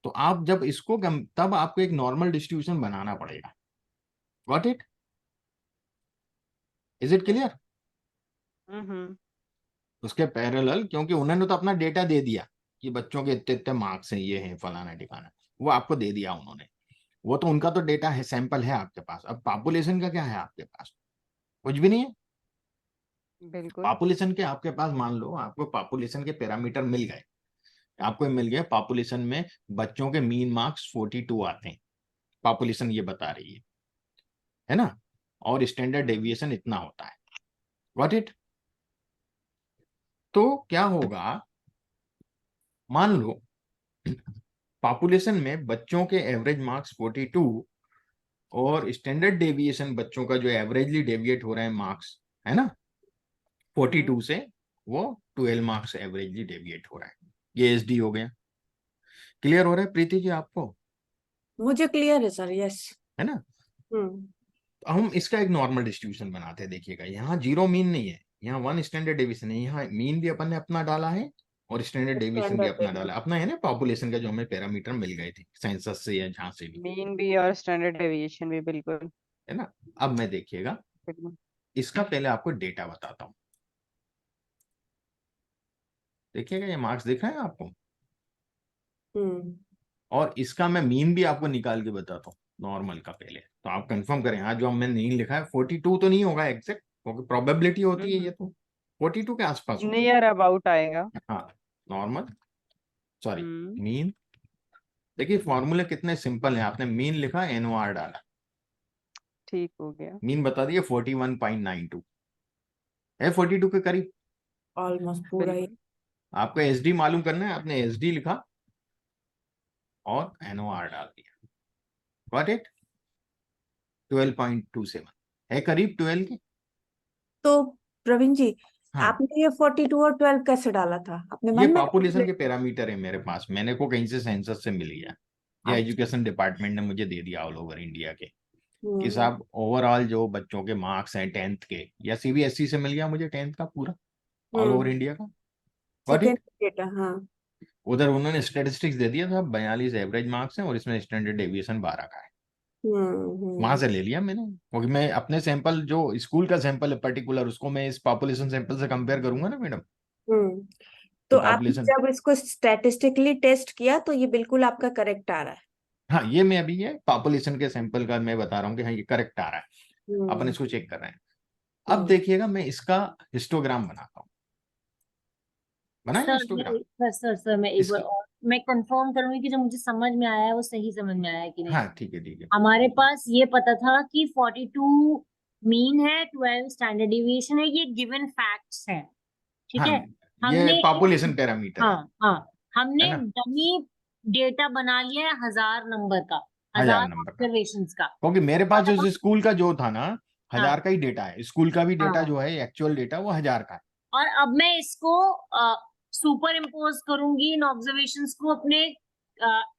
तो आप जब इसको तब आपको एक नॉर्मल डिस्ट्रीब्यूशन बनाना पड़ेगा। Got it, is it clear. Hmm. उसके पैरेलल, क्योंकि उन्होंने तो अपना डेटा दे दिया कि बच्चों के इतने इतने मार्क्स हैं, ये हैं फलाना ठिकाना, वो आपको दे दिया उन्होंने। वो तो उनका तो डेटा है, सैंपल है आपके पास। अब पॉपुलेशन का क्या है आपके पास, कुछ भी नहीं है। बिल्कुल। पॉपुलेशन के आपके पास मान लो आपको पॉपुलेशन के पैरामीटर मिल गए, आपको मिल गया पॉपुलेशन में बच्चों के मीन मार्क्स 42 आते हैं, पॉपुलेशन ये बता रही है ना, और स्टैंडर्ड डेविएशन इतना होता है। Got it. तो क्या होगा, मान लो पॉपुलेशन में बच्चों के एवरेज मार्क्स 42 और स्टैंडर्ड डेविएशन बच्चों का जो एवरेजली डेविएट हो रहे हैं मार्क्स, है ना, 42 से वो 12 मार्क्स एवरेजली डेविएट हो रहा है। ये एसडी हो गया। क्लियर हो रहा है प्रीति जी आपको? मुझे क्लियर है सर, यस। है ना? हम्म हम इसका एक नॉर्मल डिस्ट्रीब्यूशन बनाते हैं। देखिएगा यहाँ जीरो मीन नहीं है, यहाँ वन स्टैंडर्ड डेविएशन है। यहाँ मीन भी अपन ने अपना डाला है और स्टैंडर्ड डेविएशन भी अपना डाला, अपना है ना पॉपुलेशन का जो हमें पैरामीटर मिल गए थे सेंसस से या जहाँ से भी, मीन भी और स्टैंडर्ड डेविएशन भी, बिल्कुल है ना? अब मैं देखिएगा बिल्कुल। इसका पहले आपको डेटा बताता हूँ। देखिएगा ये मार्क्स दिख रहे हैं आपको, हम्म और इसका मैं मीन भी आपको निकाल के बताता हूँ नॉर्मल का पहले, तो आप कंफर्म करें। हाँ, जो हमने मीन लिखा है 42 तो नहीं होगा एग्जैक्ट, क्योंकि प्रोबेबिलिटी होती है ये तो 42 के आसपास होगा। नियर अबाउट आएगा। हाँ, नॉर्मल, सॉरी, हम्म मीन। देखिए फॉर्मूले कितने सिंपल हैं, आपने मीन लिखा, एनओआर डाला, ठीक हो गया। मीन बता दिए 41.92 है, 42 के करीब। ऑलमोस्ट पूरा ही। बिल्कुल आपको एसडी मालूम करना है, आपने एसडी लिखा और एनओआर डाल दिया, गॉट इट। 12.27 है, करीब 12 के। तो प्रवीण जी, हाँ, आपने ये 42 और 12 कैसे डाला था? अपने ये मन में पॉपुलेशन के calculate- पैरामीटर है मेरे पास, मैंने को कहीं से सेंसस से मिल गया, या अच्छा। एजुकेशन डिपार्टमेंट ने मुझे दे दिया ऑल ओवर इंडिया के, कि हम्म साहब ओवरऑल जो बच्चों के मार्क्स हैं 10th के, या सीबीएसई से मिल गया मुझे 10th का पूरा ऑल ओवर इंडिया का, गॉट सेकेंड इट। डेटा, हाँ। उधर उन्होंने स्टेटिस्टिक्स दे दिया था, 42 एवरेज मार्क्स हैं और इसमें स्टैंडर्ड डेविएशन 12 का है, वहां से ले लिया मैंने, क्योंकि मैं अपने सैंपल जो स्कूल का सैंपल है पर्टिकुलर, उसको मैं इस पॉपुलेशन सैंपल से कंपेयर करूंगा ना मैडम। हम्म तो तो आपने पॉपुलेशन, जब इसको स्टैटिस्टिकली टेस्ट किया तो ये बिल्कुल आपका करेक्ट आ रहा है। हाँ ये मैं अभी ये पॉपुलेशन के सैंपल का मैं बता रहा हूँ कि हाँ ये करेक्ट आ रहा है, अपन हम्म इसको चेक कर रहे हैं। अब हम्म देखिएगा मैं इसका हिस्टोग्राम बनाता हूँ, बनाए सर हिस्टोग्राम सर मैं एक बार इसका। और मैं कंफर्म करूंगी कि जो मुझे समझ में आया है वो सही समझ में आया है कि नहीं। हाँ ठीक है, ठीक है। हमारे पास ये पता था कि 42 मीन है, 12 स्टैंडर्ड डिविएशन है, ये गिवन फैक्ट्स है, ठीक हाँ, है। ये हमने पॉपुलेशन पैरामीटर है हाँ हाँ है हमने ना, डमी डेटा बना लिया है 1000 नंबर का, 1000 1000 नंबर का, ऑब्जर्वेशंस का। क्योंकि मेरे पास और जो स्कूल का जो था ना, हाँ 1000 का ही डेटा है, स्कूल का भी डेटा हाँ जो है एक्चुअल डेटा वो 1000 का है। और अब मैं इसको सुपर इम्पोज करूंगी इन ऑब्जर्वेशंस को अपने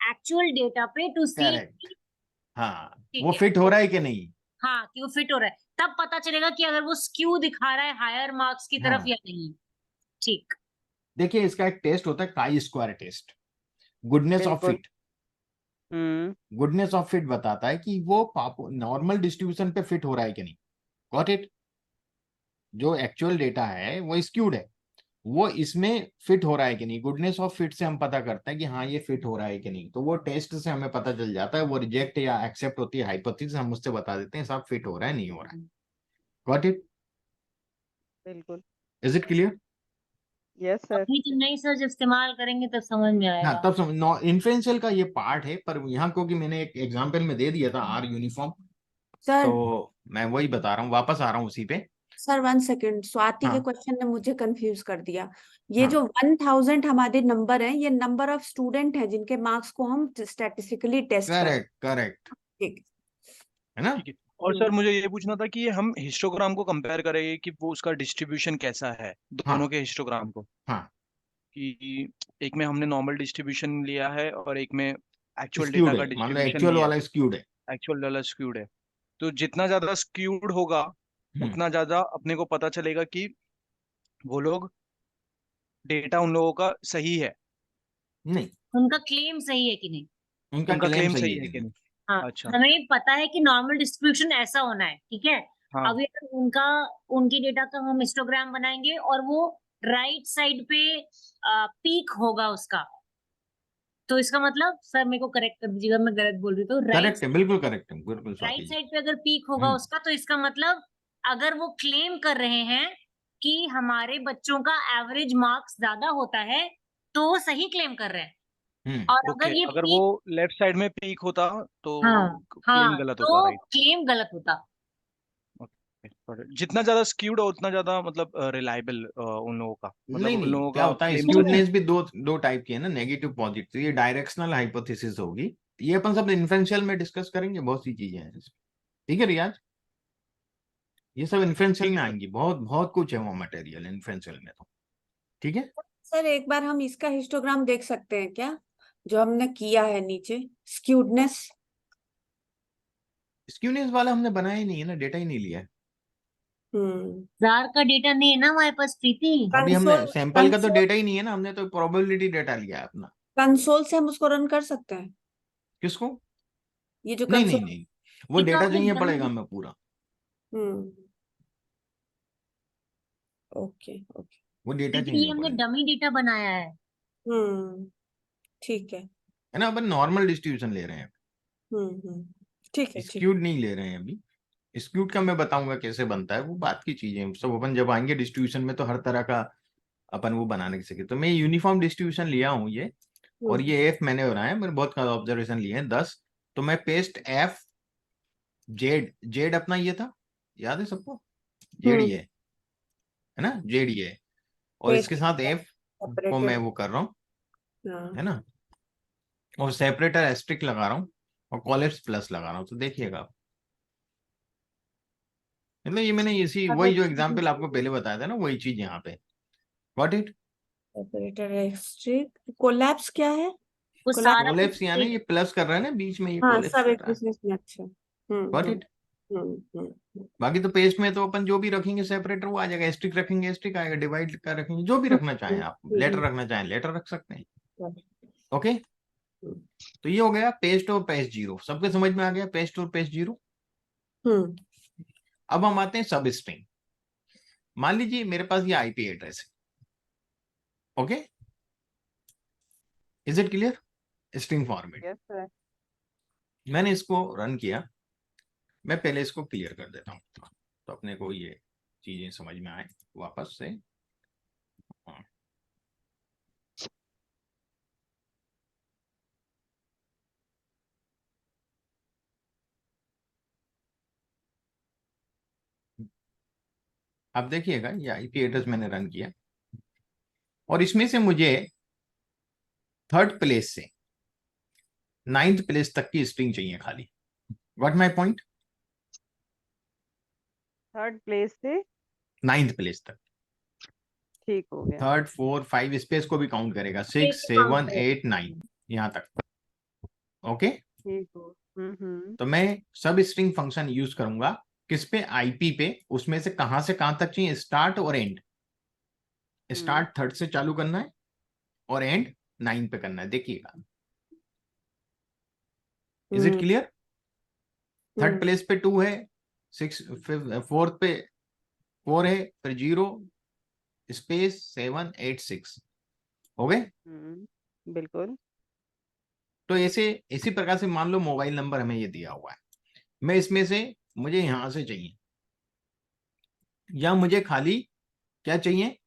एक्चुअल डेटा पे टू सी। करेक्ट, हाँ ठीक वो है, फिट हो रहा है कि नहीं। हाँ कि वो फिट हो रहा है, तब पता चलेगा कि अगर वो स्क्यू दिखा रहा है हायर मार्क्स की तरफ हाँ, या नहीं। ठीक। देखिए इसका एक टेस्ट होता है chi square test, goodness of बिल्कुल। फिट। गुडनेस ऑफ फिट बताता है कि वो नॉर्मल डिस्ट्रीब्यूशन पे फिट हो रहा है कि नहीं, गॉट इट। जो एक्चुअल डेटा है वो स्क्यूड है, वो इसमें फिट हो रहा है कि नहीं, गुडनेस ऑफ फिट से हम पता करते हैं कि हाँ ये फिट हो रहा है कि नहीं। तो वो टेस्ट से हमें पता चल जाता है, वो रिजेक्ट या एक्सेप्ट होती है हाइपोथेसिस, हम उससे बता देते हैं साहब फिट हो रहा है नहीं हो रहा है, गॉट इट। बिल्कुल। Is it clear? Yes sir. अपनी चेन्नई सर जब इस्तेमाल करेंगे तब समझ में हाँ आएगा। तब समझ, इन्फ्लुएंशियल का ये पार्ट है, पर यहाँ क्योंकि मैंने एक एग्जाम्पल में दे दिया था आर यूनिफॉर्म, सर तो मैं वही बता रहा हूँ, वापस आ रहा हूँ उसी पे। सर 1 सेकेंड, स्वाति के हाँ क्वेश्चन ने मुझे कंफ्यूज कर दिया। ये हाँ, जो 1000 हमारे नंबर हैं, ये नंबर ऑफ स्टूडेंट हैं जिनके मार्क्स को हम स्टैटिस्टिकली टेस्ट कर। करेक्ट करेक्ट, ठीक। है ना। ठीक है। और सर मुझे ये पूछना था कि ये हम हिस्टोग्राम को कंपेयर करेंगे कि वो उसका डिस्ट्रीब्यूशन कैसा है, दोनों हाँ के हिस्टोग्राम को, हाँ, कि एक में हमने नॉर्मल डिस्ट्रीब्यूशन लिया है और एक में एक्चुअल डेटा स्क्यूड का है, मान लो डिस्ट्रीब्यूशन एक्चुअल लिया है, वाला स्क्यूड है। एक्चुअल वाला स्क्यूड है। तो जितना ज्यादा स्क्यूड होगा हम्म, उतना ज्यादा अपने को पता चलेगा कि वो लोग, डेटा उन लोगों का सही है, नहीं, उनका क्लेम सही है कि नहीं। उनका उनका क्लेम क्लेम सही सही है है कि कि नहीं। नहीं। हाँ अच्छा। हमें पता है कि नॉर्मल डिस्ट्रीब्यूशन ऐसा होना है, ठीक है। हाँ अभी अगर उनका उनकी डेटा का हम हिस्टोग्राम बनाएंगे और वो राइट साइड पे पीक होगा उसका, तो इसका मतलब सर मेरे को करेक्ट कर दीजिएगा मैं गलत बोल रही हूँ, तो करेक्ट है, बिल्कुल करेक्ट है, बिल्कुल स्वाति राइट जी। साइड पे अगर पीक होगा हम्म, उसका, तो इसका मतलब अगर वो क्लेम कर रहे हैं कि हमारे बच्चों का एवरेज मार्क्स ज्यादा होता है, तो वो सही क्लेम कर रहे हैं। और ओके, अगर ये अगर वो पीक, लेफ्ट साइड में पीक होता तो हाँ क्लेम हाँ गलत होता, तो राइट। क्लेम गलत होता। जितना ज्यादा स्क्यूड हो उतना ज्यादा मतलब रिलायबल उन लोगों का, मतलब नहीं उन नहीं, लोगों क्या का होता है क्लेम सही है। स्क्यूडनेस भी दो दो टाइप की है ना, नेगेटिव पॉजिटिव। ये डायरेक्शनल हाइपोथेसिस होगी, ये अपन सब इन्फ्लुएंशियल में डिस्कस करेंगे, बहुत सी चीजें हैं इसमें। ठीक है रियाज, ये सब इन्फ्लुएंशियल ठीक में है सर। आएंगी, बहुत बहुत कुछ है वो मटेरियल इन्फ्लुएंशियल में तो। ठीक है, सर एक बार हम इसका हिस्टोग्राम देख सकते हैं क्या? जो हमने किया है नीचे, स्क्यूडनेस। स्क्यूनेस वाला हमने बनाया ही नहीं है ना, डेटा ही नहीं लिया है। जार का डेटा नहीं है ना हमारे पास प्रीति। अभी हमने कंसोल सैंपल का तो कंसोल डेटा ही नहीं है ना, हमने तो प्रोबेबिलिटी डेटा लिया है अपना। कंसोल से हम उसको रन कर सकते हैं, किसको? ये जो नहीं नहीं कंसोल। नहीं, वो ये तो डेटा हमने चाहिए dummy- पड़ेगा हमें पूरा। हम्म। Okay okay. वो डेटा प्रीति ये चाहिए हमने पड़ेगा, डमी डेटा बनाया है। ठीक है ना। अपन नॉर्मल डिस्ट्रीब्यूशन ले रहे हैं, ठीक है। स्क्यूड नहीं ले रहे हैं अभी। स्क्यूड का मैं बताऊंगा कैसे बनता है, वो बात की चीजें सब अपन जब आएंगे डिस्ट्रीब्यूशन में तो हर तरह का अपन वो बनाने की सके। तो मैं यूनिफॉर्म डिस्ट्रीब्यूशन लिया हूँ ये, और ये एफ मैंने बनाया, मैंने बहुत ऑब्जर्वेशन लिए हैं 10। तो मैं पेस्ट एफ जेड, जेड अपना ये था, याद है सबको, जेड ये है ना, जेड ये है। और इसके साथ एफ को मैं वो कर रहा हूँ, है ना, और सेपरेटर एस्ट्रिक लगा रहा हूँ और कॉलेप्स प्लस लगा रहा हूँ। तो देखिएगा आप, मतलब ये मैंने इसी वही जो एग्जांपल आपको पहले बताया था ना, वही चीज यहाँ पे। Got it? सेपरेटर एक्सट्रिक। कोलैप्स क्या है? वो कोलैप्स। सारा कुछ कॉलेप्स यानी ये प्लस कर रहा है ना बीच में, ये हाँ, कॉलेप्स सब कर एक रहा है। दूसरे से। अच्छा। Got it? बाकी तो पेस्ट में तो अपन जो भी रखेंगे सेपरेटर वो आ जाएगा, एस्ट्रिक रखेंगे एस्ट्रिक आएगा, डिवाइड का रखेंगे, जो भी रखना चाहें आप, लेटर रखना चाहें लेटर रख सकते हैं। ओके, तो ये हो गया पेस्ट और पेस्ट जीरो, सबके समझ में आ गया पेस्ट और पेस्ट जीरो। अब हम आते हैं सब स्ट्रिंग। मान लीजिए मेरे पास ये आईपी एड्रेस है, okay, is it clear? String format. Yes sir. मैंने इसको रन किया, मैं पहले इसको क्लियर कर देता हूँ तो अपने को ये चीजें समझ में आए वापस से। हाँ, अब देखिएगा ये आईपी एड्रेस मैंने रन किया, और इसमें से मुझे थर्ड प्लेस से 9th प्लेस तक की स्ट्रिंग चाहिए खाली। What my point? Third place से 9th प्लेस तक, ठीक हो गया। 3rd 4 5 स्पेस को भी काउंट करेगा, 6 Space को count 7 8 9 यहाँ तक। ओके, ठीक हो। तो मैं सब स्ट्रिंग फंक्शन यूज करूंगा किस पे? आईपी पे। उसमें से कहां तक चाहिए? स्टार्ट और एंड। स्टार्ट 3rd से चालू करना है और एंड 9 पे करना है। देखिएगा, is it clear? 3rd place पे 2 है, 6 4th पे 4 है, फिर 0 स्पेस 7 8 6 हो गए। बिल्कुल। तो ऐसे इसी प्रकार से मान लो मोबाइल नंबर हमें ये दिया हुआ है, मैं इसमें से मुझे यहां से चाहिए, या मुझे खाली क्या चाहिए?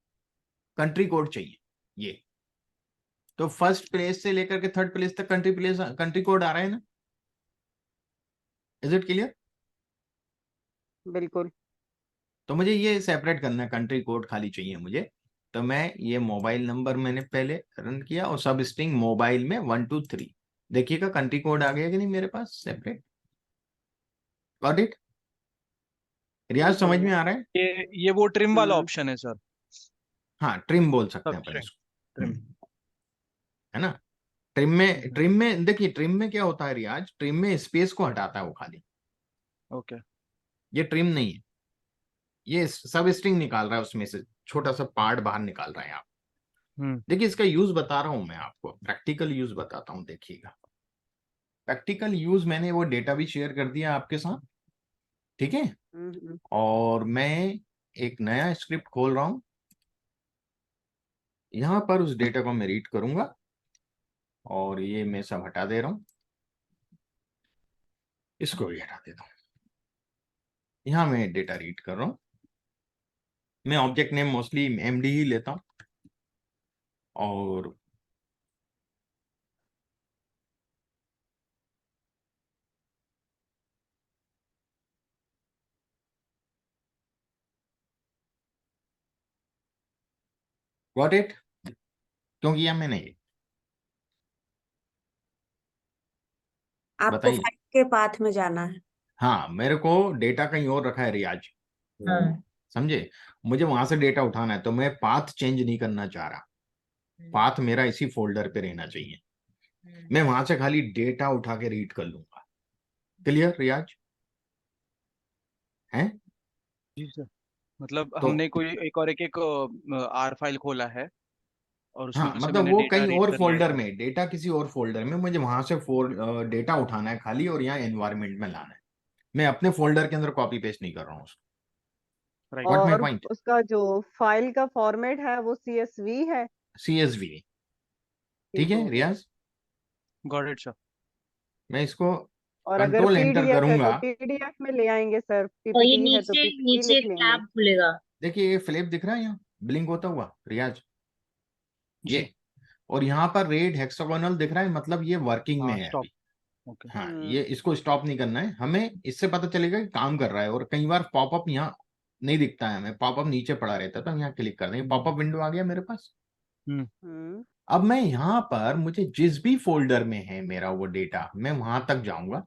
कंट्री कोड चाहिए ये। तो फर्स्ट प्लेस से लेकर के 3rd प्लेस तक कंट्री कोड आ रहा है ना, इज इट क्लियर? बिल्कुल। तो मुझे ये सेपरेट करना है, कंट्री कोड खाली चाहिए मुझे। तो मैं ये मोबाइल नंबर मैंने पहले रन किया और सब स्ट्रिंग मोबाइल में 1 2 3, देखिएगा कंट्री कोड आ गया कि नहीं मेरे पास सेपरेट। Got it? रियाज समझ में आ रहा है? ये वो ट्रिम वाला हम्म। ऑप्शन है सर, हाँ, ट्रिम बोल सकते हैं अपन सब इसको, ट्रिम। है ना। ट्रिम में देखिए, ट्रिम में क्या होता है रियाज, ट्रिम में स्पेस को हटाता है वो खाली, ओके, ये ट्रिम नहीं है, ये सब स्ट्रिंग निकाल रहा है, उसमें से छोटा सा पार्ट बाहर निकाल रहा है आप। देखिए इसका यूज बता रहा हूं मैं आपको, प्रैक्टिकल यूज बताता हूं। देखिएगा प्रैक्टिकल यूज मैंने वो डेटा भी शेयर कर दिया आपके साथ, ठीक है। और मैं एक नया स्क्रिप्ट खोल रहा हूं, यहां पर उस डेटा को मैं रीड करूंगा, और ये मैं सब हटा दे रहा हूं, इसको भी हटा देता हूं। यहां मैं डेटा रीड कर रहा हूं, मैं ऑब्जेक्ट नेम मोस्टली एमडी ही लेता हूं, और गॉट इट? क्यों किया मैंने ये आपको बताइए? फाइल के पाथ में जाना है। हाँ, मेरे को डेटा कहीं और रखा है रियाज, हाँ। समझे, मुझे वहां से डेटा उठाना है, तो मैं पाथ चेंज नहीं करना चाह रहा, पाथ मेरा इसी फोल्डर पे रहना चाहिए। मैं वहां से खाली डेटा उठा के रीड कर लूंगा। क्लियर रियाज है? जी सर। मतलब तो हमने कोई एक और एक आर फाइल खोला है और हाँ, उसमें से मतलब मैंने वो डेटा कहीं रीड और कर लिया फोल्डर है। में, डेटा किसी और फोल्डर में, मुझे वहां से डेटा उठाना है खाली और यहाँ एनवायरमेंट में लाना है। मैं अपने फोल्डर के अंदर कॉपी पेस्ट नहीं कर रहा हूँ उसको। राइट। व्हाट माई और पॉइंट? उसका जो फाइल का फॉर्मेट है वो CSV है। CSV। ठीक ठीक है हो गया। रियाज, गॉट इट सर। मैं इसको और अगर कंट्रोल एंटर PDF है करूंगा। तो PDF में ले आएंगे सर, और ये PPT है तो नीचे PPT नीचे लिख एक लेंगे। टैब खुलेगा। देखिए ये फ्लैप दिख रहा है यहाँ ब्लिंक होता हुआ रियाज, जी। ये, और यहाँ पर रेड हेक्सागोनल दिख रहा है, मतलब ये वर्किंग में हाँ है स्टॉप। अभी। ओके। हाँ, ये इसको स्टॉप नहीं करना है हमें, इससे पता चलेगा कि काम कर रहा है। और कई बार पॉपअप यहाँ नहीं दिखता है हमें, पॉपअप नीचे पड़ा रहता है, तो हम यहाँ क्लिक कर देंगे, पॉपअप विंडो आ गया मेरे पास। हम्म अब मैं यहाँ पर, मुझे जिस भी फोल्डर में है मेरा वो डेटा, मैं वहां तक जाऊंगा।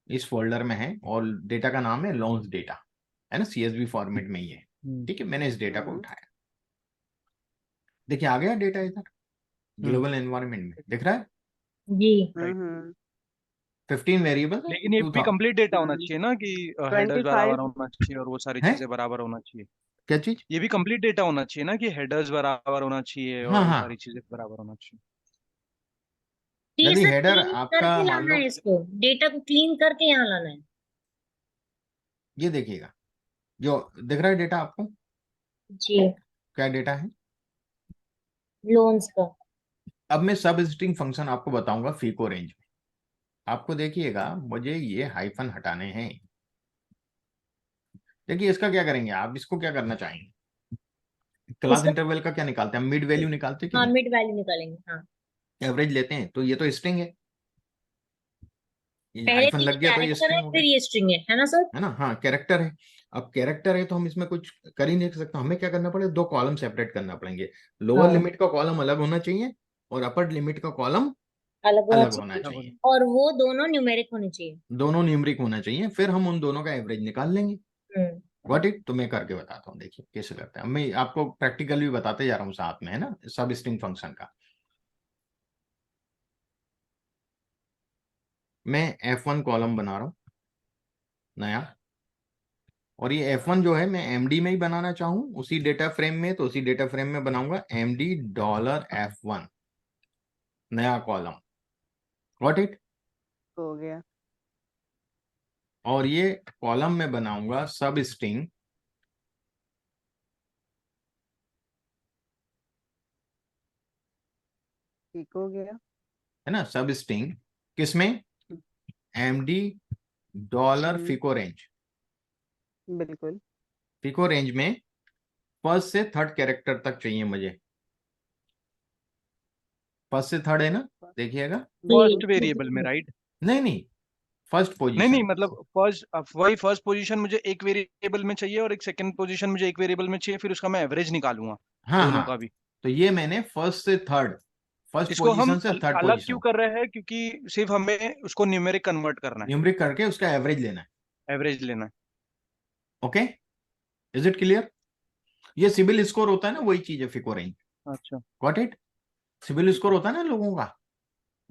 इस फोल्डर में है और डेटा का नाम है लॉन्च डेटा, है ना, CSV फॉर्मेट में ही है। ठीक है, मैंने इस डेटा को हम्म उठाया। देखिए आ गया डेटा इधर ग्लोबल एनवायरनमेंट में, दिख रहा है जी। राइट। 15 वेरिएबल है, लेकिन ये भी 2000 कंप्लीट डेटा होना हम्म चाहिए ना कि हेडर्स 25। बराबर होना चाहिए और वो सारी है। चीजें बराबर होना चाहिए। क्या चीज? ये भी कंप्लीट डेटा होना चाहिए ना कि हेडर्स बराबर होना चाहिए हाँ और वो हाँ, सारी चीजें बराबर होना चाहिए। तो ये यदि सर हेडर क्लीन आपका करके मान लाना लो, है, इसको डेटा को क्लीन करके यहाँ लाना है। ये देखिएगा जो दिख रहा है डेटा आपको, जी। क्या डेटा है। लोन्स का। अब मैं सब स्ट्रिंग फंक्शन आपको बताऊंगा फीको रेंज में। आपको देखिएगा, मुझे ये हाइफन हटाने हैं। देखिए इसका क्या करेंगे आप, इसको क्या करना चाहेंगे? क्लास इसका। इंटरवल का क्या निकालते हैं हम, मिड वैल्यू निकालते हैं कि हाँ नहीं? मिड वैल्यू निकालेंगे, हाँ। एवरेज लेते हैं, तो ये तो स्ट्रिंग है, ये पहले हाइफन तो ये लग गया तो ये कैरेक्टर है, स्ट्रिंग हो फिर गया, ये स्ट्रिंग है ना सर? है ना। हाँ, कैरेक्टर है। अब कैरेक्टर है तो हम इसमें कुछ कर ही नहीं सकते, हमें क्या करना पड़ेगा, दो कॉलम सेपरेट करना पड़ेंगे। लोअर हाँ। लिमिट का कॉलम अलग होना चाहिए और अपर लिमिट का कॉलम अलग होना अलग होना चाहिए। क्या चाहिए। बोलूं? और वो दोनों न्यूमेरिक होने चाहिए। दोनों न्यूमरिक होना चाहिए, फिर हम उन दोनों का एवरेज निकाल लेंगे। हम्म। व्हाट इट, तो मैं करके बताता हूँ, देखिए कैसे करते हैं। मैं आपको प्रैक्टिकल भी बताते जा रहा हूँ साथ में, है ना, सब स्ट्रिंग फंक्शन का। मैं F1 कॉलम बना रहा हूँ नया, और ये F1 जो है मैं MD में ही बनाना चाहूँ उसी डेटा फ्रेम में, तो उसी डेटा फ्रेम में बनाऊंगा MD $F1 नया कॉलम। व्हाट इट, हो गया। और ये कॉलम में बनाऊंगा सब स्ट्रिंग, ठीक हो गया। है ना, सब स्ट्रिंग किसमें, MD हम्म $फिको रेंज। बिल्कुल। फिको रेंज में फर्स्ट से थर्ड कैरेक्टर तक चाहिए मुझे। फर्स्ट से थर्ड है ना, देखिएगा। फर्स्ट जी। वेरिएबल में राइट? नहीं नहीं, फर्स्ट नहीं नहीं, पोजीशन। मतलब फर्स्ट वही फर्स्ट पोजीशन मुझे एक वेरिएबल में चाहिए और एक सेकंड पोजीशन मुझे एक वेरिएबल में चाहिए, फिर उसका मैं एवरेज निकालूंगा हाँ दोनों हाँ, का भी। तो ये मैंने फर्स्ट से थर्ड, फर्स्ट इसको हम पोजीशन से थर्ड अलग क्यों पोजीशन कर रहे हैं? क्योंकि सिर्फ हमें उसको न्यूमेरिक कन्वर्ट करना न्यूमरिक करके उसका एवरेज लेना है। है, एवरेज लेना है। Okay, is it clear? ये सिबिल स्कोर होता है ना, वही चीज है फिको रेंज। अच्छा। गॉट इट, सिबिल ठीक स्कोर है। होता है ना लोगों का,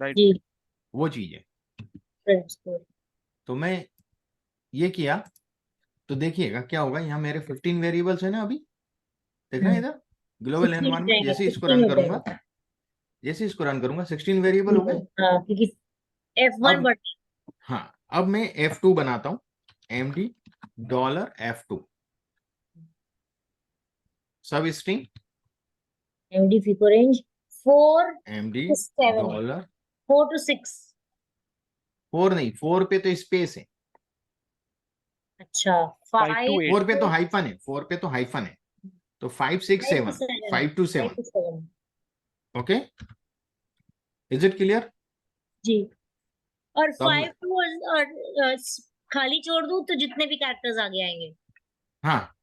राइट। जी। वो चीज है। Credit score. तो मैं ये किया, तो देखिएगा क्या होगा, यहाँ मेरे 15 वेरिएबल्स है ना अभी, देख रहे हैं इधर ग्लोबल 16 हो एनवायरनमेंट। जाएंगे, जैसे इसको 16 रन हो करूंगा, जाएंगे। जैसे इसको रन करूंगा 16 वेरिएबल हो गए। हाँ क्योंकि F1 अब बढ़। हाँ, अब मैं F2 बनाता हूं, MD $F2 सब string, MD FICO range 4 MD to 7 है। $4 4 to 6। नहीं, 4 पे तो स्पेस है, अच्छा। 5 to 5 8। 4 पे तो to हाइफन है, 4 पे तो हाइफन है, तो 5 6 5 to 7, 7। 5 to 5 7। to 7। Okay, is it clear? जी। और तो अब 5 to और खाली छोड़ दूं तो जितने भी कैरेक्टर्स आगे आएंगे। हाँ,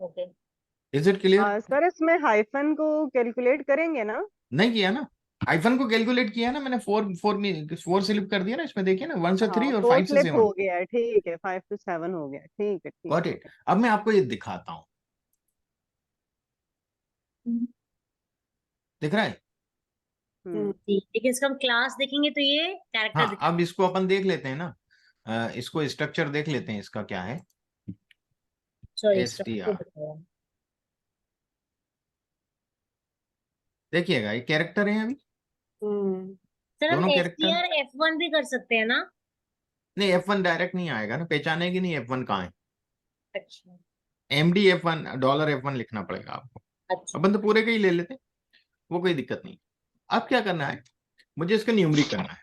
okay. Is it clear? Sir इसमें हाइफन को कैलकुलेट करेंगे ना? नहीं किया ना, हाइफन को कैलकुलेट किया ना मैंने, 4 स्लिप कर दिया ना इसमें, देखिए ना, 1 से 3 हाँ और 4 5 से स्लिप 7। हो गया है, ठीक है, 5 to 7 हो गया, ठीक है ठीक गॉट है, इट। ओके। अब मैं आपको ये दिखाता हूं, दिख रहा है? जी, लेकिन इसका हम क्लास देखेंगे तो ये कैरेक्टर हाँ, अब इसको अपन देख लेते हैं ना, इसको स्ट्रक्चर देख लेते हैं, इसका क्या है। सॉरी STR देखिएगा, ये कैरेक्टर है अभी, सर हम दोनों कैरेक्टर। STR F1 भी कर सकते हैं ना? नहीं, F1 डायरेक्ट नहीं आएगा ना, पहचानेगी नहीं F1 कहाँ है। अच्छा MD F1 $F1 लिखना पड़ेगा आपको। अच्छा अपन तो पूरे का ही ले लेते, वो कोई दिक्कत नहीं। अब क्या करना है, मुझे इसका न्यूमरिक करना है,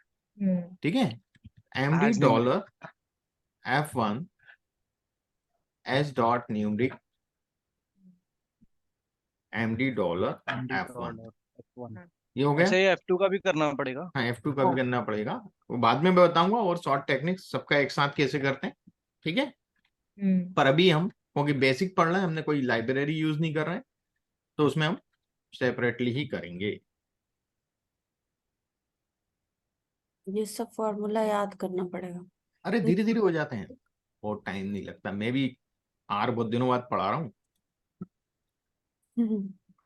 ठीक है। MD $F1 S dot numeric MD $F1, ये हो गया। अच्छा, ये F2 का भी करना पड़ेगा। हाँ, F2 का भी करना पड़ेगा, वो बाद में मैं बताऊंगा, और शॉर्ट टेक्निक्स सबका एक साथ कैसे करते हैं, ठीक है। पर अभी हम, क्योंकि बेसिक पढ़ रहे हैं, हमने कोई लाइब्रेरी यूज नहीं कर रहे हैं, तो उसमें हम सेपरेटली ही करेंगे। ये सब फॉर्मूला याद करना पड़ेगा। अरे धीरे धीरे हो जाते हैं, बहुत टाइम नहीं लगता। मैं भी आर बहुत दिनों बाद पढ़ा रहा हूँ,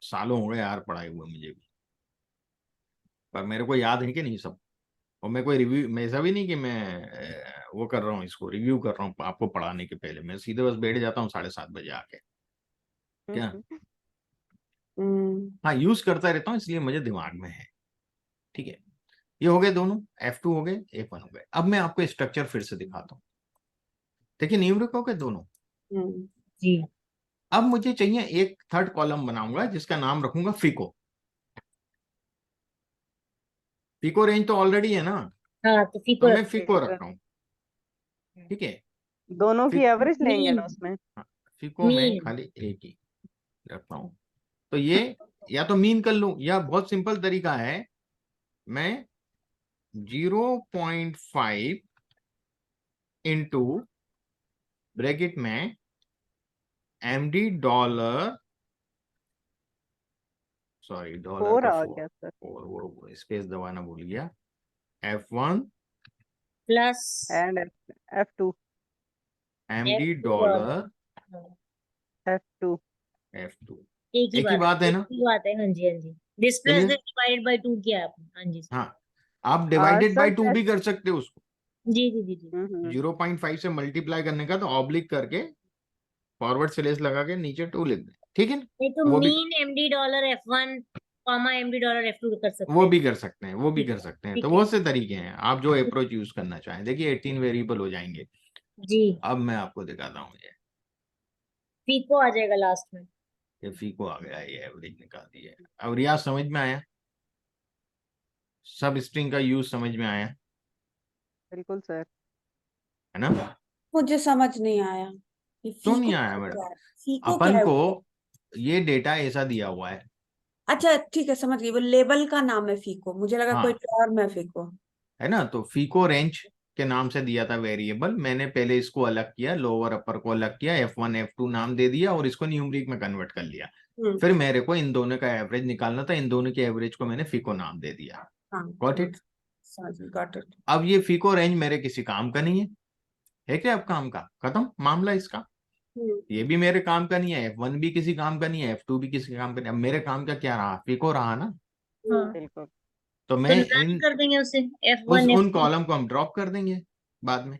सालों हो गए यार पढ़ाए हुए मुझे भी, पर मेरे को याद है कि नहीं सब। और मैं कोई रिव्यू, मैं ऐसा भी नहीं कि मैं वो कर रहा हूँ, इसको रिव्यू कर रहा हूँ आपको पढ़ाने के पहले। मैं सीधे बस बैठ जाता हूँ 7:30 बजे आके, क्या। हाँ, यूज करता रहता हूँ, इसलिए मुझे दिमाग में है, ठीक है। ये हो गए दोनों, F2 हो गए, F1 हो गए। अब मैं आपको स्ट्रक्चर फिर से दिखाता हूँ। देखिए, न्यूमरिक हो गए दोनों। जी अब मुझे चाहिए एक थर्ड कॉलम बनाऊंगा, जिसका नाम रखूंगा फिको। फिको रेंज तो ऑलरेडी है ना, हाँ, तो तो फीको मैं रख फिको रख रहा हूँ, ठीक है। दोनों की फिक, एवरेज लेंगे ना मीन उसमें। हाँ, फिको में मीन खाली एक ही रखता हूँ। तो ये या तो मीन कर लूं, या बहुत सिंपल तरीका है, मैं 0.5 इंटू ब्रैकेट में MD डॉलर 4 का आ 4, गया सर। और वो स्पेस दबाना भूल गया, F1 plus and F2 MD और F2 F2, एक ही एक ही बात है एक ना। ही बात है। हाँ जी हाँ जी, दिस प्लस चलिए, दिस डिवाइडेड बाय 2 किया आपने। हाँ जी हाँ, आप डिवाइडेड सर बाय 2 भी कर सकते हो उसको। जी जी जी जी। 0.5 से मल्टीप्लाई करने का तो ऑब्लिक करके फॉरवर्ड स्लैश लगा के नीचे 2 लिख दे, ठीक है ना। नहीं तो वो भी, mean MD dollar F1 comma MD dollar F2 कर सकते वो हैं। भी कर सकते हैं, वो भी ठीक कर है सकते हैं। तो ठीक है बहुत से तरीके हैं, आप जो अप्रोच यूज करना चाहें। देखिए 18 वेरिएबल हो जाएंगे। जी। अब मैं आपको दिखाता हूँ, फीको आ जाएगा लास्ट में। ये फीको आ गया, ये एवरेज निकाल दी है। अब रियाज समझ में आया, सब स्ट्रिंग का यूज समझ में आया, बिल्कुल सर। है ना। मुझे समझ नहीं आया ये क्यों फीको नहीं आया क्या मैडम, है। फीको क्या अपन है को वो? ये डेटा ऐसा दिया हुआ है। अच्छा ठीक है, समझ गई, वो लेबल का नाम है फीको, मुझे लगा कोई हाँ, टर्म है फीको। है ना, तो फीको रेंज के नाम से दिया था वेरिएबल। मैंने पहले इसको अलग किया, लोअर अपर को अलग किया, F1 F2 नाम दे दिया, और इसको न्यूमरिक में कन्वर्ट कर लिया। हम्म फिर मेरे को इन दोनों का एवरेज निकालना था, इन दोनों के एवरेज को मैंने फीको नाम दे दिया। हाँ गॉट इट। समझ गई, गॉट इट। अब ये फीको रेंज मेरे किसी काम का नहीं है क्या। अब काम का खत्म मामला इसका, ये भी मेरे काम का नहीं है, F1 भी किसी काम का नहीं है, F2 भी किसी काम का नहीं। अब मेरे काम का क्या रहा, फीको रहा ना। हाँ, बिल्कुल। तो तो मैं नन इन कर देंगे उसे F1 उन F2। कॉलम को हम ड्रॉप कर देंगे बाद में।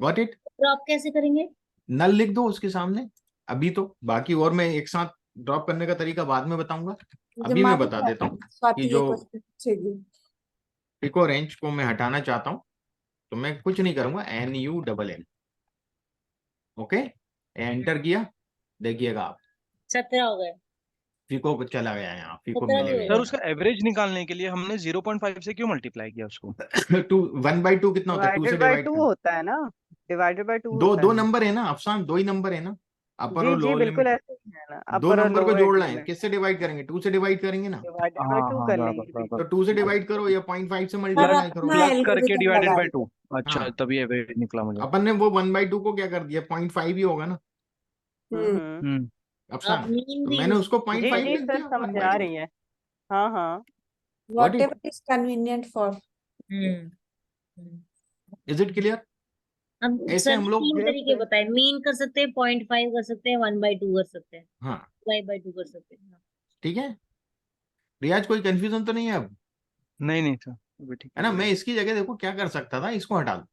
Got it. तो आप कैसे करेंगे? नल लिख दो उसके सामने अभी तो, बाकी और मैं एक साथ ड्रॉप करने का तरीका बाद में बताऊंगा। मुझे अभी मैं मालूम बता है देता हूँ कि स्वाति ये जो क्वेश्चन पूछेगी। पिको रेंज को मैं हटाना चाहता हूँ, तो मैं कुछ नहीं करूंगा, NULL, ओके, एंटर किया, देखिएगा आप 17 हो गए। फिको को चला गया, यहाँ फिको 17 मिलेगा भी ही हो सर, गए। उसका एवरेज निकालने के लिए हमने 0.5 से क्यों मल्टीप्लाई किया उसको? नहीं। 1/2 कितना होता है, 2 से डिवाइडेड बाय डिवाइड 2 कर, होता है ना, डिवाइडेड बाय 2 दो होता दो है। नंबर है ना अफसान, 2 ही नंबर है ना, अपर जी और जी लोअर बिल्कुल लिमिट। ऐसे ही है ना, 2 अपर और नंबर को लोअर जोड़ना है, लिमिट। किससे डिवाइड करेंगे, 2 से डिवाइड करेंगे ना। डिवाइडेड बाय हाँ 2 हाँ, कर बराबर लेंगे बराबर। तो बिल्कुल। 2 से डिवाइड करो या 0.5 से और मल्टीप्लाई करो। अपना प्लस करके एल्गोरिथम डिवाइडेड लगा बाय दीजिए। 2। अच्छा, हाँ, तभी एवरेज निकला मुझे। अपन ने वो 1/2 को क्या कर दिया, 0.5 ही होगा ना हम्म हम्म। आप अफसान। मीन तो भी मैंने यूज। उसको जी 0.5 जी लिख सर दिया समझ आ 1/2। रही है। हाँ हाँ। Got it. whatever is convenient for। Hmm hmm. Is it clear. अब ऐसे सर हम ने लोग, 3 यस तरीके सर। बताए। मीन कर सकते हैं, 0.5 कर सकते हैं, 1/2 कर सकते हैं, हाँ 5/2 कर सकते हैं। ठीक है। रियाज कोई कंफ्यूजन तो नहीं है अब? नहीं नहीं सर, अभी ठीक है है, ना? मैं बढ़िया। इसकी जगह देखो क्या कर सकता था, इसको हटा दूं,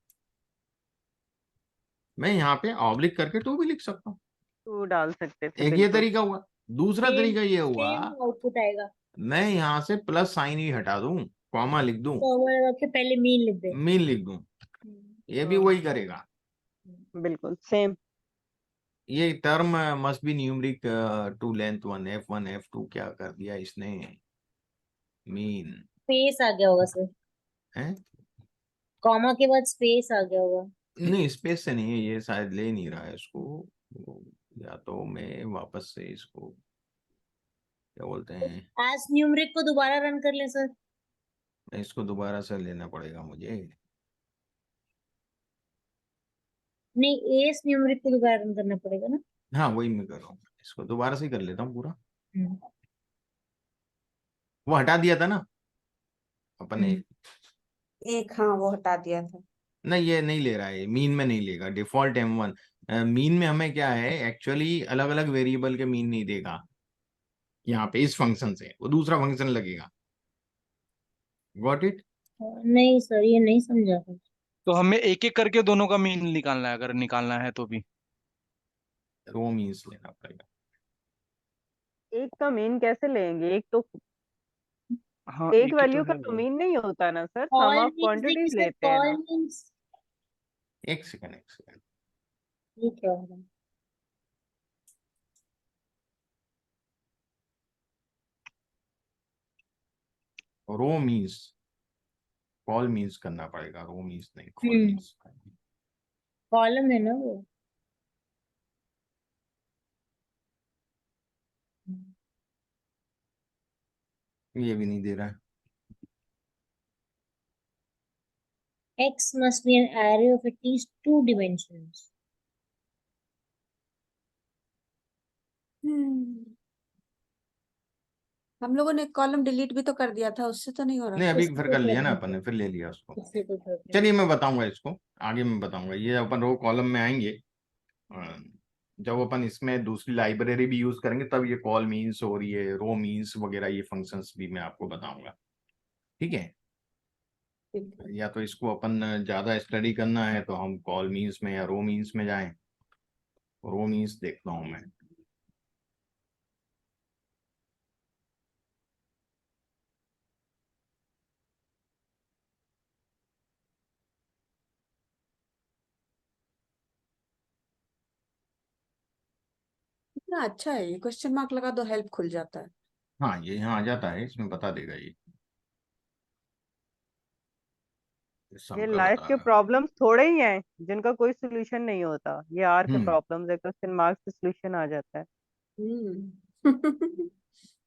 मैं यहाँ पे ऑब्लिक करके 2 भी लिख सकता हूँ। टू डाल सकते थे, एक ये बिल्कुल। तरीका हुआ। दूसरा सेम तरीका ये हुआ, सेम आउटपुट आएगा। मैं यहाँ से प्लस साइन ही हटा दूं, कॉमा लिख दूं, फॉरवर्ड लगा के पहले मीन लिख दे। मीन लिख दूं, ये भी वही करेगा। बिल्कुल सेम। ये term must be numeric to length 1 f1 क्या कर दिया इसने, मीन स्पेस आ गया होगा सर, है। कॉमा के बाद स्पेस आ गया होगा। नहीं, स्पेस से नहीं है, ये शायद ले नहीं रहा है इसको। या तो मैं वापस से इसको क्या बोलते हैं, एज न्यूमरिक को दोबारा रन कर ले सर। इसको दोबारा से लेना पड़ेगा मुझे। नहीं, एस न्यूमरिक को दोबारा रन करना पड़ेगा ना। हाँ वही मैं कर रहा हूँ, इसको दोबारा से ही कर लेता हूँ पूरा। हम्म, वो हटा दिया था ना अपन ने। एक, हाँ वो हटा दिया था। नहीं ये नहीं ले रहा है, मीन में नहीं लेगा, डिफॉल्ट M1। मीन में हमें क्या है, एक्चुअली अलग अलग वेरिएबल के मीन नहीं देगा यहाँ पे, इस फंक्शन से वो दूसरा फंक्शन लगेगा। Got it? नहीं सर, ये नहीं समझा सर। तो हमें एक एक करके दोनों का मीन निकालना है, अगर निकालना है तो भी। रो मीन्स लेना पड़ेगा। एक का मीन कैसे लेंगे? एक तो हाँ एक एक ही तो वैल्यू का है तो वो। मीन नहीं होता ना sir, sum call of means देखिए क्वांटिटीज सर, लेते हैं कॉल ना। मीन्स एक सेकंड। ये क्या हो रहा है? रो मीन्स, कॉल मीन्स करना पड़ेगा, रो मीन्स नहीं, कॉल हम्म, मीन्स। कॉलम है ना वो। ये भी नहीं दे रहा है। X must be an array of at least 2 dimensions. हम लोगों ने कॉलम डिलीट भी तो कर दिया था, उससे तो नहीं हो रहा। नहीं अभी इससे फिर कोई कर लिया फर्क ना नहीं अपन ने, पड़ता। फिर ले लिया उसको। इससे कोई फर्क नहीं चलिए मैं बताऊंगा इसको, आगे मैं बताऊंगा, ये अपन रो कॉलम में आएंगे। अ, जब अपन इसमें दूसरी लाइब्रेरी भी यूज करेंगे तब ये कॉल मीन्स और ये रो मीन्स वगैरह ये फंक्शंस भी मैं आपको बताऊंगा। ठीक है? ठीक है। या तो इसको अपन ज्यादा स्टडी करना है तो हम कॉल मीन्स में या रो मीन्स में जाएं। रो मीन्स देखता हूं मैं। कितना अच्छा है ये, क्वेश्चन मार्क लगा दो हेल्प खुल जाता है। हाँ ये यहाँ आ जाता है, इसमें बता देगा ये ये सबका लाइफ बता के रहा। प्रॉब्लम्स थोड़े ही हैं जिनका कोई सोल्यूशन नहीं होता, ये आर के हम्म। प्रॉब्लम्स है, क्वेश्चन मार्क्स से सोल्यूशन आ जाता है।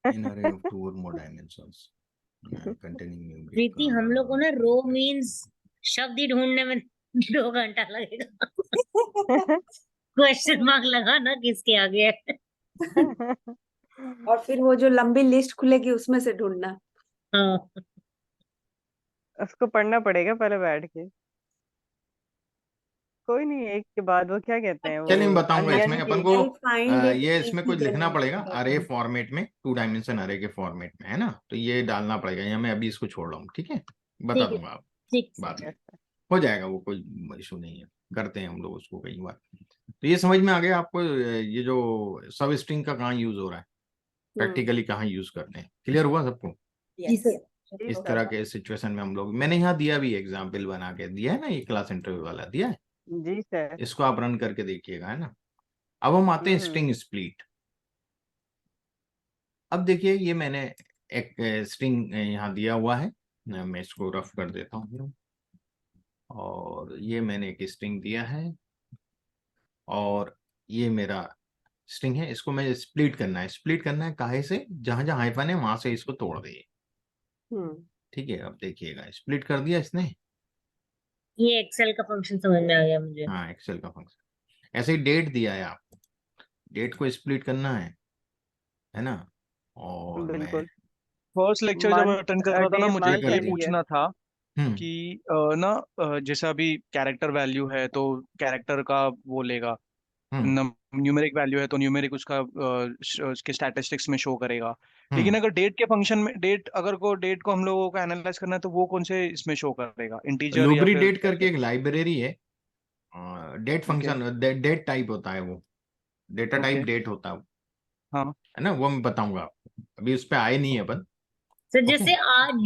इन array of 2 or more dimensions containing numeric प्रीति, हम लोग को ना रो मीन्स शब्द ही ढूंढने में 2 घंटा लगेगा। क्वेश्चन मार्क लगाना किसके आगे है। और फिर वो जो लंबी लिस्ट खुलेगी उसमें से ढूंढना। हाँ, उसको पढ़ना पड़ेगा पहले बैठ के। कोई नहीं, एक के बाद वो क्या कहते हैं, चलिए मैं वो बताऊंगा इसमें अनगिनत अपन को। I'll find it ये if इसमें you कुछ then लिखना पड़ेगा अरे बताता हूँ। फॉर्मेट में, 2 डायमेंशन अरे के फॉर्मेट में, है ना? तो ये डालना पड़ेगा, या मैं अभी इसको छोड़ रहा हूँ, ठीक है? बता ठीक है, दूंगा आप ठीक बाद में, ऐसा। हो जाएगा वो, कोई इशू नहीं है, करते हैं हम लोग उसको कई बार। तो ये समझ में आ गया आपको, ये जो सब स्ट्रिंग का कहाँ यूज हो रहा है, प्रैक्टिकली कहाँ यूज करते हैं, क्लियर हुआ सबको? जी Yes. सर। जी इस सर। तरह के सिचुएशन में हम लोग, मैंने यहाँ दिया भी एग्जाम्पल बना के दिया है ना, ये क्लास इंटरव्यू वाला दिया है, जी सर। इसको आप रन करके देखिएगा, है ना? अब हम आते हैं हम्म। String split. अब देखिए ये मैंने एक स्ट्रिंग यहाँ दिया हुआ है, मैं इसको रफ कर देता हूँ, और ये मैंने एक स्ट्रिंग दिया है, और ये मेरा स्ट्रिंग है, इसको मैं स्प्लिट करना है। स्प्लिट करना है काहे से, जहां जहां हाइफन है वहां से इसको तोड़ दे। ठीक है, अब देखिएगा स्प्लिट कर दिया इसने। ये एक्सेल का फंक्शन समझ में आ गया मुझे। हाँ एक्सेल का फंक्शन। ऐसे ही डेट दिया है आपको, डेट को स्प्लिट करना है ना? और मैं बिल्कुल। फर्स्ट लेक्चर जब मंथ, अटेंड कर रहा था ना, डे, मुझे ये मंथ कर ये एंड दिया। ईयर। पूछना था हम्म। कि जैसा अभी कैरेक्टर वैल्यू है तो कैरेक्टर का वो लेगा, हम्म। न्यूमेरिक वैल्यू है तो न्यूमेरिक उसका उसके स्टैटिस्टिक्स में शो करेगा। लेकिन अगर डेट के फंक्शन में डेट को हम लोगों को एनालाइज करना है तो वो कौन से इसमें शो करेगा, इंटीजर या लुब्री फिर डेट करके कैसे? एक लाइब्रेरी है, date okay. Function, date type होता है वो, डेटा टाइप ओके। डेट होता हाँ। है ना, वो मैं बताऊंगा आपको, अभी उस पर आए नहीं है अपन। सर ओके, जैसे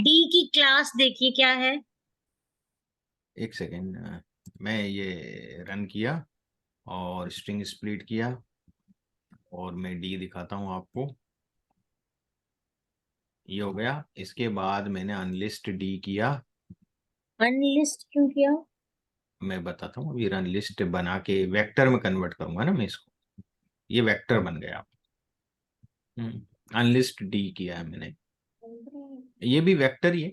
डी की क्लास देखिए क्या है। एक सेकेंड, मैं ये रन किया और स्ट्रिंग स्प्लिट किया और मैं डी दिखाता हूँ आपको। ये हो गया। इसके बाद मैंने अनलिस्ट डी किया। अनलिस्ट क्यों किया? मैं बताता हूँ, अभी रन लिस्ट बना के वेक्टर में कन्वर्ट करूंगा ना मैं इसको, ये वेक्टर बन गया। अनलिस्ट डी किया है मैंने, ये भी वेक्टर ही है,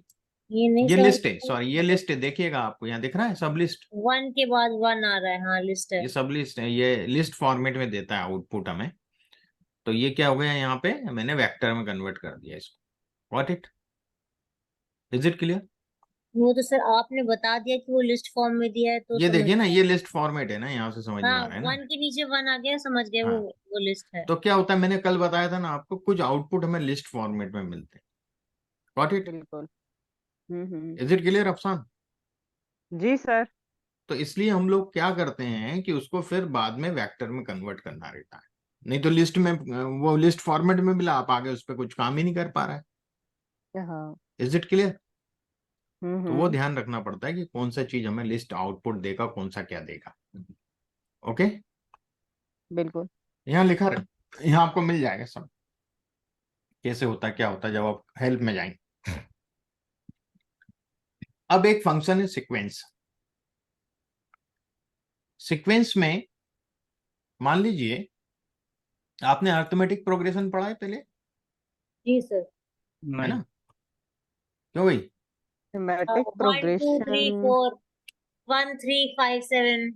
ये नहीं ये समझ। लिस्ट है, सॉरी ये लिस्ट है, देखिएगा आपको यहाँ दिख रहा है सब लिस्ट, वन के बाद वन आ रहा है, हाँ लिस्ट है। ये सब लिस्ट है, ये लिस्ट फॉर्मेट में देता है आउटपुट हमें। तो ये क्या हो गया, यहाँ पे मैंने वेक्टर में कन्वर्ट कर दिया इसको। What it, is it clear? वो तो सर आपने बता दिया कि वो लिस्ट फॉर्म में दिया है तो ये समझ देखिए ना, ये लिस्ट फॉर्मेट है ना, यहाँ से समझ में हाँ आ रहा है ना। वन के नीचे वन आ गया, समझ गए हाँ, वो लिस्ट है। तो क्या होता है, मैंने कल बताया था ना आपको, कुछ आउटपुट हमें लिस्ट फॉर्मेट में मिलते हैं। व्हाट इट, बिल्कुल। Is it clear Afsan? जी सर। तो इसलिए हम लोग क्या करते हैं कि उसको फिर बाद में वेक्टर में कन्वर्ट करना रहता है, नहीं तो लिस्ट में, वो लिस्ट फॉर्मेट में मिला, आप आगे उस पर कुछ काम ही नहीं कर पा रहा है। हाँ। Is it clear? तो वो हम्म। ध्यान रखना पड़ता है कि कौन सा चीज हमें लिस्ट आउटपुट देगा, कौन सा क्या देगा। ओके, बिल्कुल। यहाँ लिखा रहे, यहाँ आपको मिल जाएगा सब, कैसे होता है क्या होता है, जब आप हेल्प में जाएंगे। अब एक फंक्शन है सीक्वेंस। सीक्वेंस में मान लीजिए आपने अरिथमेटिक प्रोग्रेशन पढ़ा है पहले, जी सर। है नहीं। ना? क्यों भाई? Thematic 1 2 3 progression. 4 1 3 5 7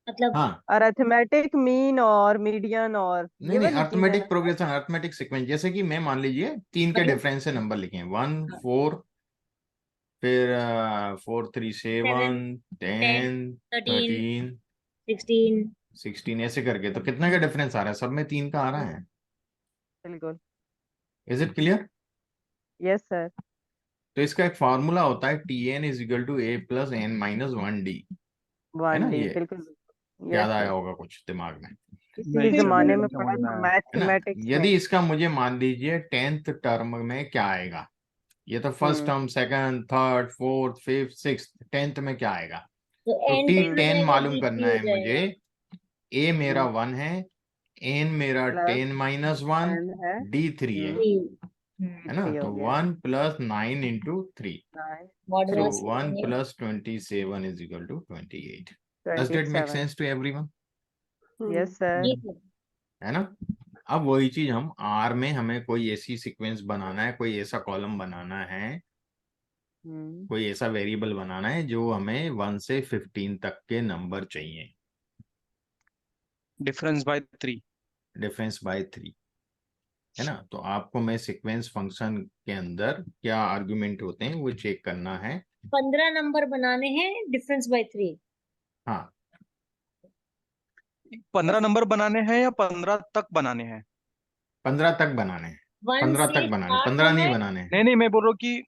मतलब। हाँ, अरिथमेटिक मीन और मीडियन और नहीं ये नहीं, वाली चीज है अरिथमेटिक ना सर? प्रोग्रेशन, अरिथमेटिक सीक्वेंस, जैसे कि मैं मान लीजिए 3 के मतलब डिफरेंस से नंबर लिखे हैं, 1 4, फिर 4 3 7 7 10 10 13 13 16। 16, ऐसे करके तो कितना का डिफरेंस आ रहा है, सब में 3 का आ रहा है। बिल्कुल। Is it clear? Yes sir. तो इसका एक फार्मूला होता है, TN is equal to A plus N minus 1D, है ना? 1D ये बिल्कुल। यस याद आया सर। होगा कुछ दिमाग में, इसी नहीं सर, जमाने मेरे में को पढ़ा समझ में था आया। है ना? मैथमेटिक्स में। यदि इसका मुझे मान लीजिए 10th टर्म में क्या आएगा, ये तो first hmm term, second, third, fourth, fifth, sixth, 10th में क्या आएगा, तो तो एन T टाइम हो 10 जाएगा, मालूम डी करना थ्री हो है मुझे। जाएगा। A मेरा 1 है, N मेरा प्लस 10 माइनस 1, एन है। D 3 है 3 है ना? 3 तो हो गया। 1 प्लस 9 इंटू 3, 9 so मॉडुलस 1 करेंगे। plus 27 is equal to 28. Does that make 27। sense to everyone? Yes sir. जी सर। है ना? अब वही चीज हम R में, हमें कोई ऐसी सीक्वेंस बनाना है, कोई ऐसा कॉलम बनाना है, कोई ऐसा वेरिएबल बनाना है जो हमें 1 से 15 तक के नंबर चाहिए, डिफरेंस बाय 3। डिफरेंस बाय 3, है ना? तो आपको मैं सीक्वेंस फंक्शन के अंदर क्या आर्गुमेंट होते हैं वो चेक करना है। 15 नंबर बनाने हैं, डिफरेंस बाय 3। हाँ, 15 नंबर बनाने हैं या 15 तक बनाने हैं? 15 तक बनाने हैं, 1 15 से तक बनाने, स्टार्ट 15 होना नहीं है। बनाने हैं। नहीं मैं बोल रहा हूँ कि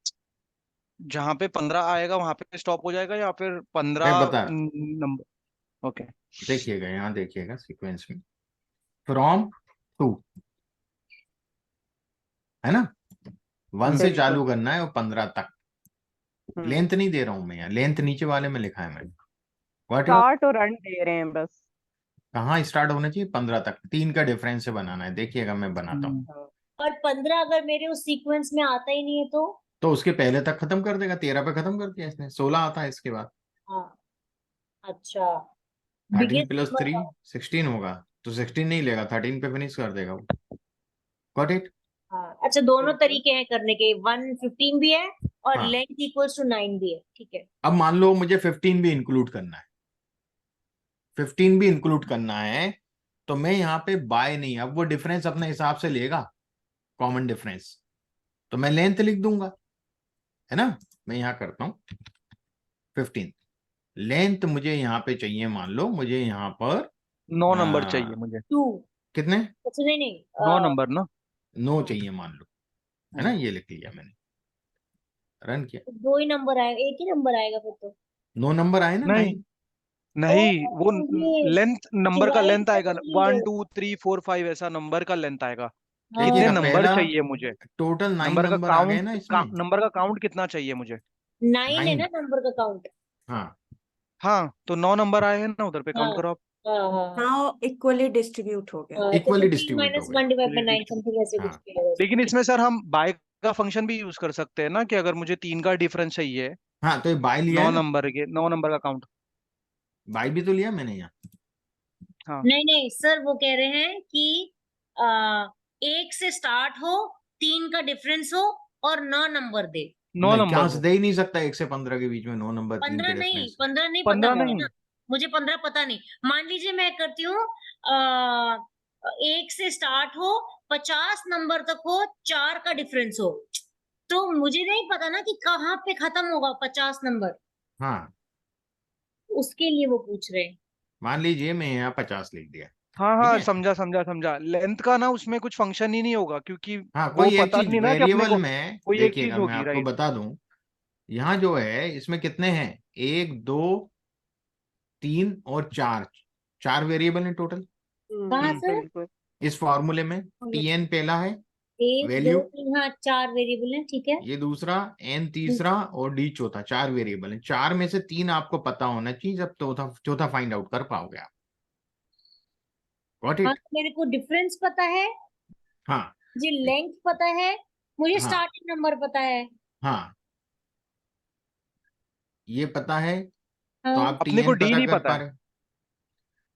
जहां पे 15 आएगा वहां पे स्टॉप हो जाएगा या फिर मैं 15 बता, नंबर। ओके। देखिएगा यहाँ, देखिएगा सीक्वेंस में फ्रॉम टू, है ना? 1 से बिल्कुल। चालू करना है और 15 तक। लेंथ नहीं दे रहा हूं मैं यहाँ, लेंथ नीचे वाले में लिखा है मैंने। व्हाट इट, स्टार्ट और एंड दे रहे हैं बस। कहाँ स्टार्ट होना चाहिए, 15 तक, 3 का डिफरेंस से बनाना है। देखिएगा मैं बनाता हूँ, और 15 अगर मेरे उस सीक्वेंस में आता ही नहीं है तो उसके पहले तक खत्म कर देगा, 13 पे खत्म कर दिया इसने, 16 आता है इसके बाद, हाँ अच्छा 13 बिगेस्ट प्लस 3 नंबर। 16 होगा, तो 16 नहीं लेगा, 13 पे फिनिश कर देगा वो। Got it? हाँ अच्छा, दोनों बिल्कुल। तरीके हैं करने के, 115 भी है और हाँ, लेंथ इक्वल्स टू 9 भी है, ठीक है। अब मान लो मुझे 15 भी इंक्लूड करना है, 15 भी इंक्लूड करना है, तो मैं यहाँ पे बाय नहीं, अब वो डिफरेंस अपने हिसाब से लेगा, कॉमन डिफरेंस, तो मैं लेंथ लिख दूंगा, है ना? मैं यहाँ करता हूँ 15, लेंथ मुझे यहाँ पे चाहिए, मान लो मुझे यहाँ पर 9 नंबर हाँ। चाहिए मुझे। 2। कितने? अच्छा नहीं नहीं 9 नंबर ना। 9 चाहिए मान लो, है ना, ये लिख लिया मैंने, रन किया, 2 ही नंबर आएगा, एक ही नंबर आएगा फिर तो। 9 नंबर आए ना, नहीं 9। नहीं, वो ये लेंथ, नंबर का डिवाइड लेंथ आएगा ना, करेंगे। 1 2 3 4 5 ऐसा नंबर का लेंथ आएगा। इतने देखिएगा हाँ नंबर पहला चाहिए मुझे। टोटल 9 नंबर का नंबर आ गए ना काउंट इसमें, नंबर का काउंट कितना चाहिए मुझे? 9 है 9। ना नंबर का काउंट। हाँ हाँ, तो 9 नंबर आए हैं ना उधर पे, हाँ काउंट करो आप। हाँ हाँ हाँ हाँ इक्वली डिस्ट्रीब्यूट हो गया। तो इक्वली 15 डिस्ट्रीब्यूट हो माइनस गए। 1 डिवाइड बाय चलिए 9 ठीक है। समथिंग ऐसे कुछ हाँ किया जाएगा। लेकिन इसमें सर हम बाय का फंक्शन भी यूज कर सकते हैं ना, कि अगर मुझे 3 का डिफरेंस चाहिए, हाँ, तो ये बाय लिया 9 है ना, नंबर के, 9 नंबर का काउंट। बाय भी तो लिया मैंने यहाँ। हाँ नहीं नहीं सर, वो कह रहे हैं कि आ, 1 से स्टार्ट हो, 3 का डिफरेंस हो और 9 नंबर दे। 9 नहीं, नंबर चांस हो। दे ही नहीं सकता 1 से 15 के बीच में 9 नंबर 3 के 15 नहीं, डिफरेंस। 15 नहीं पता 15 मुझे नहीं। ना, मुझे 15 पता नहीं। मान लीजिए मैं करती हूँ 1 से स्टार्ट हो, 50 नंबर तक हो, 4 का डिफरेंस हो, तो मुझे नहीं पता ना कि कहाँ पे खत्म होगा 50 नंबर, हाँ, उसके लिए वो पूछ रहे हैं। मान लीजिए मैं यहाँ 50 लिख दिया, हाँ ठीक हाँ, है। समझा समझा समझा। लेंथ का ना उसमें कुछ फंक्शन ही नहीं होगा, क्योंकि हाँ, वो कोई एक पता चीज नहीं ना कि अपने वेरिएबल को में कोई एक चीज देखिएगा, मैं होगी, आपको राइट। बता दूं, यहाँ जो है इसमें कितने हैं, 1 2 3 और 4, 4 वेरिएबल हैं टोटल कहाँ सर? बिल्कुल। इस फॉर्मूले में। टीएन पहला है 1 2 वैल्यू, 3, हाँ 4 वेरिएबल है, ठीक है। ये दूसरा, एन तीसरा और डी चौथा, 4 वेरिएबल हैं। 4 में से 3 आपको पता होना चाहिए, जब चौथा चौथा फाइंड आउट कर पाओगे आप। गॉट हाँ इट? तो मेरे को डिफरेंस पता है, हाँ मुझे लेंथ पता है, मुझे हाँ स्टार्टिंग नंबर पता है। हाँ, ये पता है, तो हाँ आप अपने को टीएन डी पता नहीं कर पता पा है, रहे हो।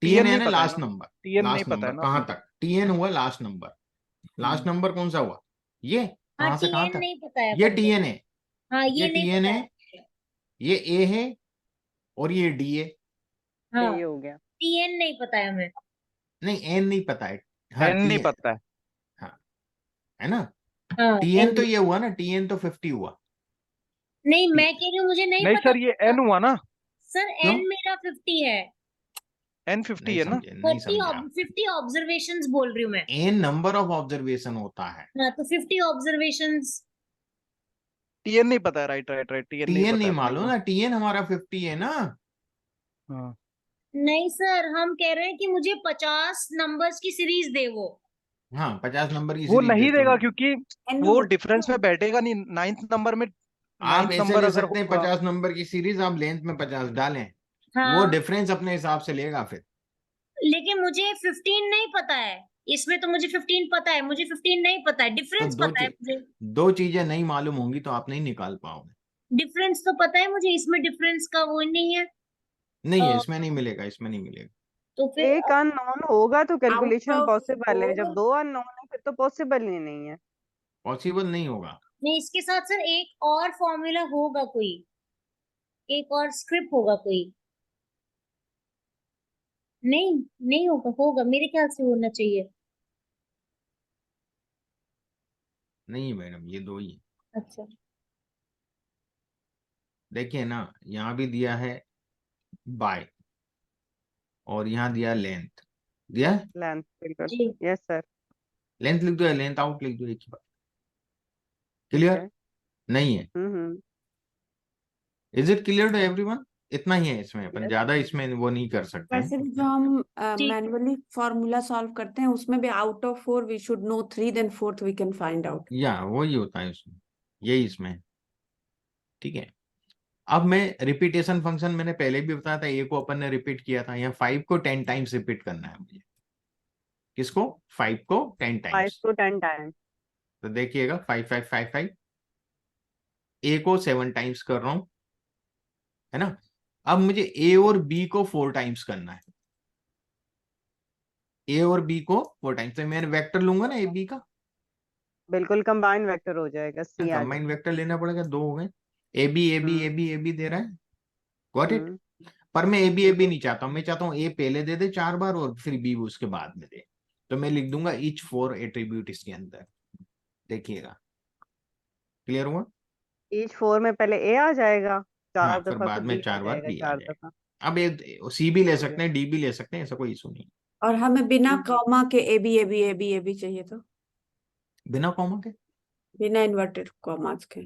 टीएन टीएन है नहीं ना पता है लास्ट ना, नंबर, टीएन नहीं लास्ट पता है नंबर ना कहाँ अपने को। तक, टीएन हुआ लास्ट नंबर। लास्ट नंबर कौन सा हुआ, ये हाँ कहाँ से कहाँ टीएन तक, नहीं पता है ये अपन को। टीएन है, हाँ ये ये नहीं टीएन पता है, है। ये ए है और ये डी है। हाँ ये हो गया। टीएन नहीं पता है हमें। नहीं, एन नहीं पता है। हाँ एन नहीं टीएन, पता है। हाँ, है ना। हाँ टीएन एन तो ये हुआ ना, टीएन तो 50 हुआ। नहीं, मैं कह रही हूँ मुझे नहीं नहीं पता। सर, ये एन हुआ ना, सर क्यों? एन मेरा 50 है। एन 50 नहीं है ना। समझे, नहीं समझे आप। 50 ऑब्जर्वेशंस बोल रही हूँ मैं। एन नंबर ऑफ ऑब्जर्वेशन होता है, हाँ तो 50 ऑब्जर्वेशंस। टीएन नहीं पता है, राइट राइट राइट, टीएन नहीं टीएन पता नहीं है अपने मालूम को। ना, टीएन हमारा 50 है ना। हाँ नहीं सर, हम कह रहे हैं कि मुझे 50 नंबर्स की सीरीज दे वो। हाँ, 50 नंबर की वो सीरीज दे नहीं तो देगा, क्योंकि एन वो होता डिफरेंस में बैठेगा नहीं, 9th नंबर में। आप 9th ऐसे नंबर ले अगर सकते हैं, होगा। 50 नंबर की सीरीज आप लेंथ में 50 डालें, वो हाँ डिफरेंस अपने हिसाब से लेगा फिर। लेकिन मुझे 15 नहीं पता है, इसमें तो मुझे 15 पता है, मुझे 15 नहीं पता है, तो डिफरेंस पता है मुझे। दो चीजें नहीं मालूम होंगी तो आप नहीं निकाल पाओगे। डिफरेंस तो पता है मुझे, इसमें डिफरेंस का वो नहीं है। नहीं है, अ, इसमें नहीं मिलेगा, इसमें नहीं मिलेगा। तो फिर एक अननोन होगा तो आउट कैलकुलेशन ऑफ पॉसिबल है, जब 4 2 अननोन है फिर तो पॉसिबल ही नहीं है। पॉसिबल नहीं होगा। नहीं, इसके साथ सर एक और फॉर्मूला होगा कोई, एक और स्क्रिप्ट होगा कोई। नहीं नहीं होगा, होगा मेरे ख्याल से होना चाहिए। नहीं मैडम, ये दो ही है। अच्छा देखिए ना, यहाँ भी दिया है बाय और यहाँ दिया लेंथ, दिया है। लेंथ बिल्कुल। जी। Yes sir. लेंथ लिख दो या लेंथ आउट लिख दो, एक ही बात। ठीक क्लियर? है। नहीं है। Hmm. Is it clear to everyone? इतना ही है इसमें, अपन यस। ज्यादा इसमें वो नहीं कर सकते वैसे भी जो हैं। हम ठीक। मैन्युअली फॉर्मूला सॉल्व करते हैं उसमें भी out of 4 we should know 3 then 4th we can find out. या वही होता है इसमें, यही इसमें है। ठीक है। अब मैं रिपीटेशन फंक्शन मैंने पहले भी बताया था, ए को अपन ने रिपीट किया था, यहाँ 5 को 10 टाइम्स रिपीट करना है मुझे। किसको? 5 को 10 5 टाइम्स। to 10 time. तो देखिएगा 5 5 5 5, ए को 7 टाइम्स कर रहा हूं, है ना। अब मुझे ए और बी को 4 टाइम्स करना है, ए और बी को 4 टाइम्स, तो मैंने वेक्टर लूंगा ना ए बी का, बिल्कुल कंबाइंड वेक्टर हो जाएगा, सी आ कंबाइंड जाएगा। वेक्टर लेना पड़ेगा, दो हो गए। A B A B A hmm B A B दे रहा है, गॉट इट। हम्म। पर मैं ए बी बिल्कुल। नहीं चाहता हूं, मैं चाहता हूं ए पहले दे दे 4 बार और फिर बी उसके बाद में दे। तो मैं लिख दूंगा ईच 4 एट्रीब्यूट इसके अंदर। देखिएगा, क्लियर हुआ? ईच 4 में पहले ए आ जाएगा हाँ, 4 फिर दफा, फिर बाद में बी आ 4 बार जाएगा बी आ 4 जाएगा। दफा। अब सी भी ले हो सकते गया। हैं, डी भी ले सकते हैं, ऐसा कोई इशू नहीं। और हमें बिना कॉमा के ए बी चाहिए, तो बिना कॉमा के बिना इन्वर्टेड कॉमास के।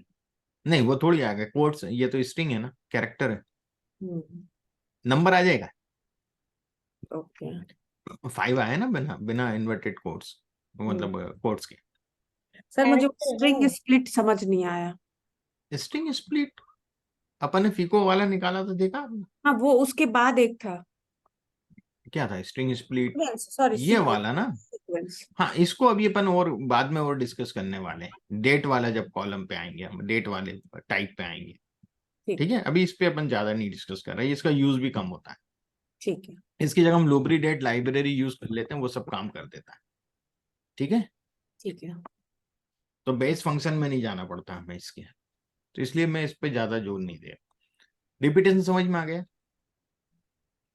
नहीं, वो थोड़ी आ गया कोट्स, ये तो स्ट्रिंग है ना, कैरेक्टर है, नंबर आ जाएगा। ओके 5 आया ना बिना बिना इन्वर्टेड कोट्स, मतलब कोट्स के। सर, मुझे Character स्ट्रिंग है। स्प्लिट समझ नहीं आया। स्ट्रिंग स्प्लिट अपन ने फीको वाला निकाला तो देखा आपने? हाँ, वो उसके बाद एक था, क्या था स्ट्रिंग स्प्लिट? सॉरी ये वाला ना। सीक्वेंस। हाँ, इसको अभी अपन और बाद में और डिस्कस करने वाले हैं, डेट वाला जब कॉलम पे आएंगे हम, डेट वाले टाइप पे आएंगे। ठीक ठीक है, अभी इस पे अपन ज्यादा नहीं डिस्कस कर रहे हैं, इसका यूज भी कम होता है। ठीक है। इसकी जगह हम लोबरी डेट लाइब्रेरी यूज कर लेते हैं, वो सब काम कर देता है। ठीक है, ठीक है। तो बेस फंक्शन में नहीं जाना पड़ता हमें इसके, तो इसलिए मैं इस पे ज्यादा जोर नहीं दे रहा। रिपीटेशन समझ में आ गया?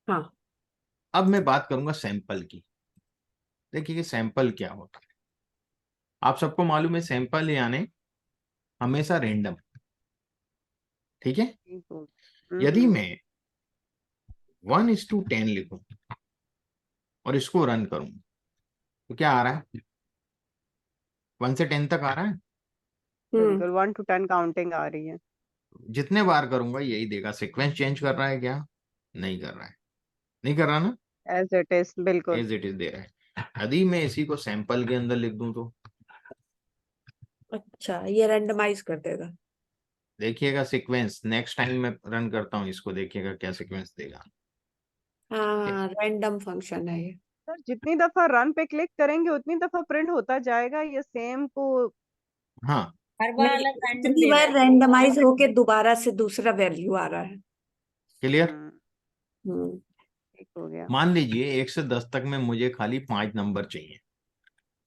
हाँ। अब मैं बात करूंगा सैंपल की। देखिए कि सैंपल क्या होता है। आप सबको मालूम है सैंपल यानी हमेशा रैंडम। ठीक है, यदि मैं 1:10 लिखूं और इसको रन करूं तो क्या आ रहा है? 1 से 10 तक आ रहा है। बिल्कुल 1 to 10 काउंटिंग आ रही है। जितने बार करूंगा यही देगा। सीक्वेंस चेंज कर रहा है क्या? नहीं कर रहा है, नहीं कर रहा ना, एज इट इज, बिल्कुल। एज इट इज दे रहा है। यदि मैं इसी को सैंपल के अंदर लिख दूं तो अच्छा, ये रैंडमाइज कर देगा। देखिएगा सीक्वेंस, नेक्स्ट टाइम मैं रन करता हूं इसको, देखिएगा क्या सीक्वेंस देगा। हाँ, रैंडम फंक्शन है ये। सर जितनी दफा रन पे क्लिक करेंगे उतनी दफा प्रिंट होता जाएगा, ये सेम को हाँ, हर बार नहीं, अलग रैंडम इतनी दे रहा बार है। रैंडमाइज होके दोबारा से दूसरा वैल्यू आ रहा है। क्लियर। हम्म ठीक हो गया। मान लीजिए 1 से 10 तक में मुझे खाली 5 नंबर चाहिए।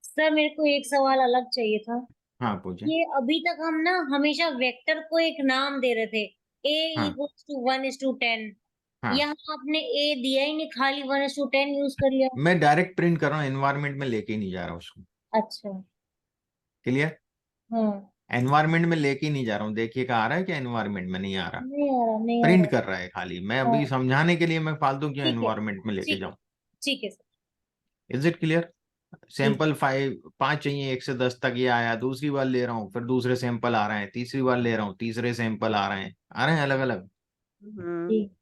सर मेरे को एक सवाल अलग चाहिए था। हाँ पूछे। ये अभी तक हम ना हमेशा वेक्टर को एक नाम दे रहे थे, a हाँ इक्वल्स टू 1:10। हाँ, यहाँ आपने a दिया ही नहीं, खाली 1:10 यूज कर लिया। मैं डायरेक्ट प्रिंट कर रहा हूँ, एनवायरमेंट में लेके ही नहीं जा रहा उसको। अच्छा। क्लियर। हाँ, एनवायरमेंट में लेके ही नहीं जा रहा हूँ, देखिएगा आ रहा है क्या? एनवायरमेंट में नहीं आ रहा, नहीं आ रहा, नहीं आ प्रिंट रहा। कर रहा है खाली। मैं हाँ, अभी समझाने के लिए मैं फालतू क्यों ठीक है, एनवायरमेंट में लेके ठीक जाऊं? ठीक है सर। Is it clear? ठीक। सैंपल 5 चाहिए 1 से 10 तक, ये आया, दूसरी बार ले रहा हूँ, फिर दूसरे सैंपल आ रहे हैं, तीसरी बार ले रहा हूँ, तीसरे सैंपल आ रहे हैं अलग अलग, ठीक।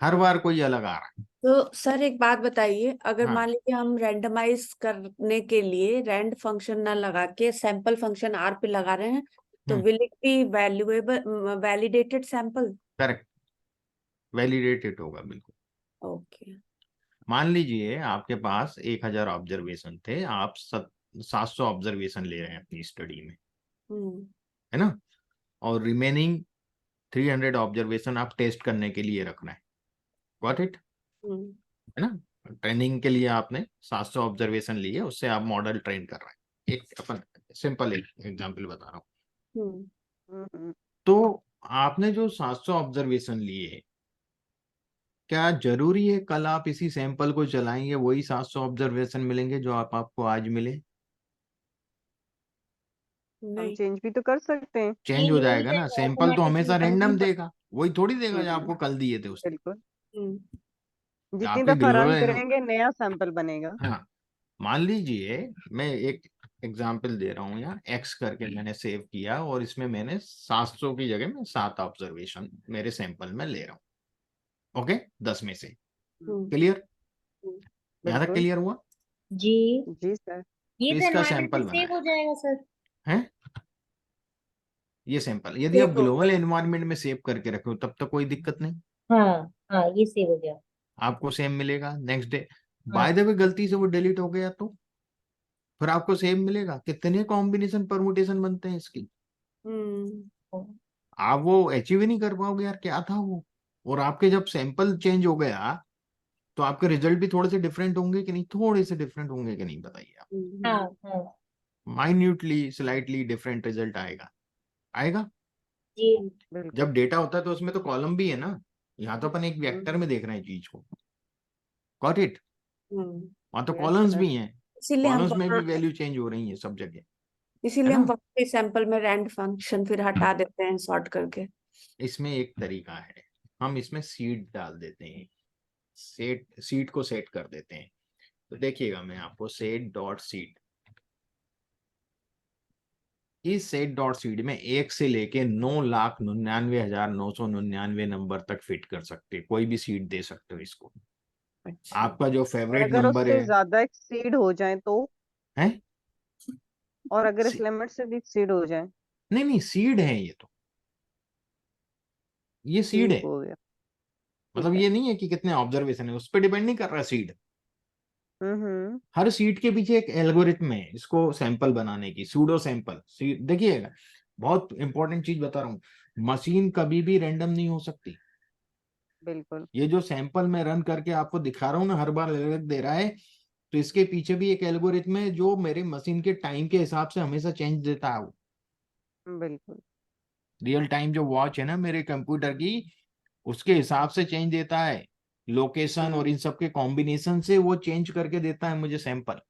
हर बार कोई अलग आ रहा है। तो सर एक बात बताइए, अगर हाँ, मान लीजिए हम रैंडमाइज करने के लिए रैंड फंक्शन ना लगा के सैंपल फंक्शन आर पे लगा रहे हैं, तो will it be valuable validated sample? Correct, validated होगा बिल्कुल। ओके। मान लीजिए आपके पास 1000 ऑब्जर्वेशन थे, आप 700 ऑब्जर्वेशन ले रहे हैं अपनी स्टडी में, हम्म है ना, और रिमेनिंग 300 ऑब्जर्वेशन आप टेस्ट करने के लिए रखना है। Got it? हम्म है ना, ट्रेनिंग के लिए आपने 700 ऑब्जर्वेशन लिए, उससे आप मॉडल ट्रेन कर रहे हैं। एक अपन सिंपल एग्जांपल बता रहा हूँ। हम्म तो आपने जो 700 ऑब्जर्वेशन लिए, क्या जरूरी है कल आप इसी सैंपल को चलाएंगे वही 700 ऑब्जर्वेशन मिलेंगे जो आपको आज मिले? हम नहीं। चेंज भी तो कर सकते हैं। चेंज हो नहीं, हो जाएगा ना, जाएगा सैंपल तो ऑटोमेटिकली। हमेशा रैंडम देगा, वही थोड़ी देगा जो हम्म, आपको कल दिए थे उसने। बिल्कुल। हम्म जितनी आपके दफा रन ग्लोबल, करेंगे नया सैंपल बनेगा। हाँ, मान लीजिए मैं एक एग्जांपल दे रहा हूँ, यहाँ एक्स करके मैंने सेव किया और इसमें मैंने 700 की जगह में 7 ऑब्जर्वेशन मेरे सैंपल में ले रहा हूँ। ओके, 10 में से। हम्म क्लियर? यहाँ तक बिल्कुल। क्लियर हुआ? जी। जी सर। ये तो तो इसका एनवायरनमेंट में सैंपल सेव बनाया हो जाएगा सर। है, ये सैंपल यदि आप सेव हो ग्लोबल गया। एनवायरनमेंट में सेव करके रखे हो तब तक कोई दिक्कत नहीं, हाँ हाँ, ये सेव हो गया। आपको सेम मिलेगा नेक्स्ट डे। हाँ। बाय द वे गलती से वो डिलीट हो गया तो फिर आपको सेम मिलेगा। कितने कॉम्बिनेशन परमुटेशन बनते हैं इसकी, हम्म आप वो अचीव ही नहीं कर पाओगे यार, क्या था वो। और आपके जब सैंपल चेंज हो गया तो आपके रिजल्ट भी थोड़े से डिफरेंट होंगे कि नहीं? थोड़े से डिफरेंट होंगे कि नहीं, बताइए आप। हाँ हाँ। माइन्यूटली स्लाइटली डिफरेंट रिजल्ट आएगा, आएगा। जी। बिल्कुल। जब डेटा होता है तो उसमें तो कॉलम भी है ना, यहाँ तो अपन एक वेक्टर में देख रहे हैं चीज को। Got it? हम्म वहां तो यस कॉलम्स सर। भी हैं, इसीलिए हम कॉलम्स में भी वैल्यू चेंज हो रही है सब जगह, है इसीलिए हम ना। वक्त सैंपल में रैंड फंक्शन फिर हटा देते हैं सॉर्ट करके। इसमें एक तरीका है, हम इसमें सीड डाल देते हैं, सीड को सेट कर देते हैं। तो देखिएगा मैं आपको सेट डॉट सीड, इस सेट डॉट सीड में 1 से लेके 9,99,999 नंबर तक फिट कर सकते, कोई भी सीड दे सकते हो इसको। अच्छा, आपका जो और फेवरेट अगर नंबर उससे है ज्यादा एक्सीड हो जाए तो, हैं? और अगर इस लिमिट से भी एक्सीड हो जाए? नहीं नहीं, सीड है ये, तो ये सीड ठीक है, हो गया, मतलब ठीक है। ये नहीं है कि कितने ऑब्जर्वेशन है, उस पर डिपेंड नहीं कर रहा सीड। हम्म। हर सीट के पीछे एक एल्गोरिथम है इसको सैंपल बनाने की, सूडो सैंपल। देखिएगा, बहुत इंपॉर्टेंट चीज बता रहा हूँ, मशीन कभी भी रैंडम नहीं हो सकती। बिल्कुल। ये जो सैंपल मैं रन करके आपको दिखा रहा हूँ ना, हर बार अलग अलग दे रहा है, तो इसके पीछे भी एक एल्गोरिथम है जो मेरे मशीन के टाइम के हिसाब से हमेशा चेंज देता है। बिल्कुल। रियल टाइम जो वॉच है ना मेरे कंप्यूटर की, उसके हिसाब से चेंज देता है, लोकेशन और इन सब के कॉम्बिनेशन से वो चेंज करके देता है मुझे सैंपल।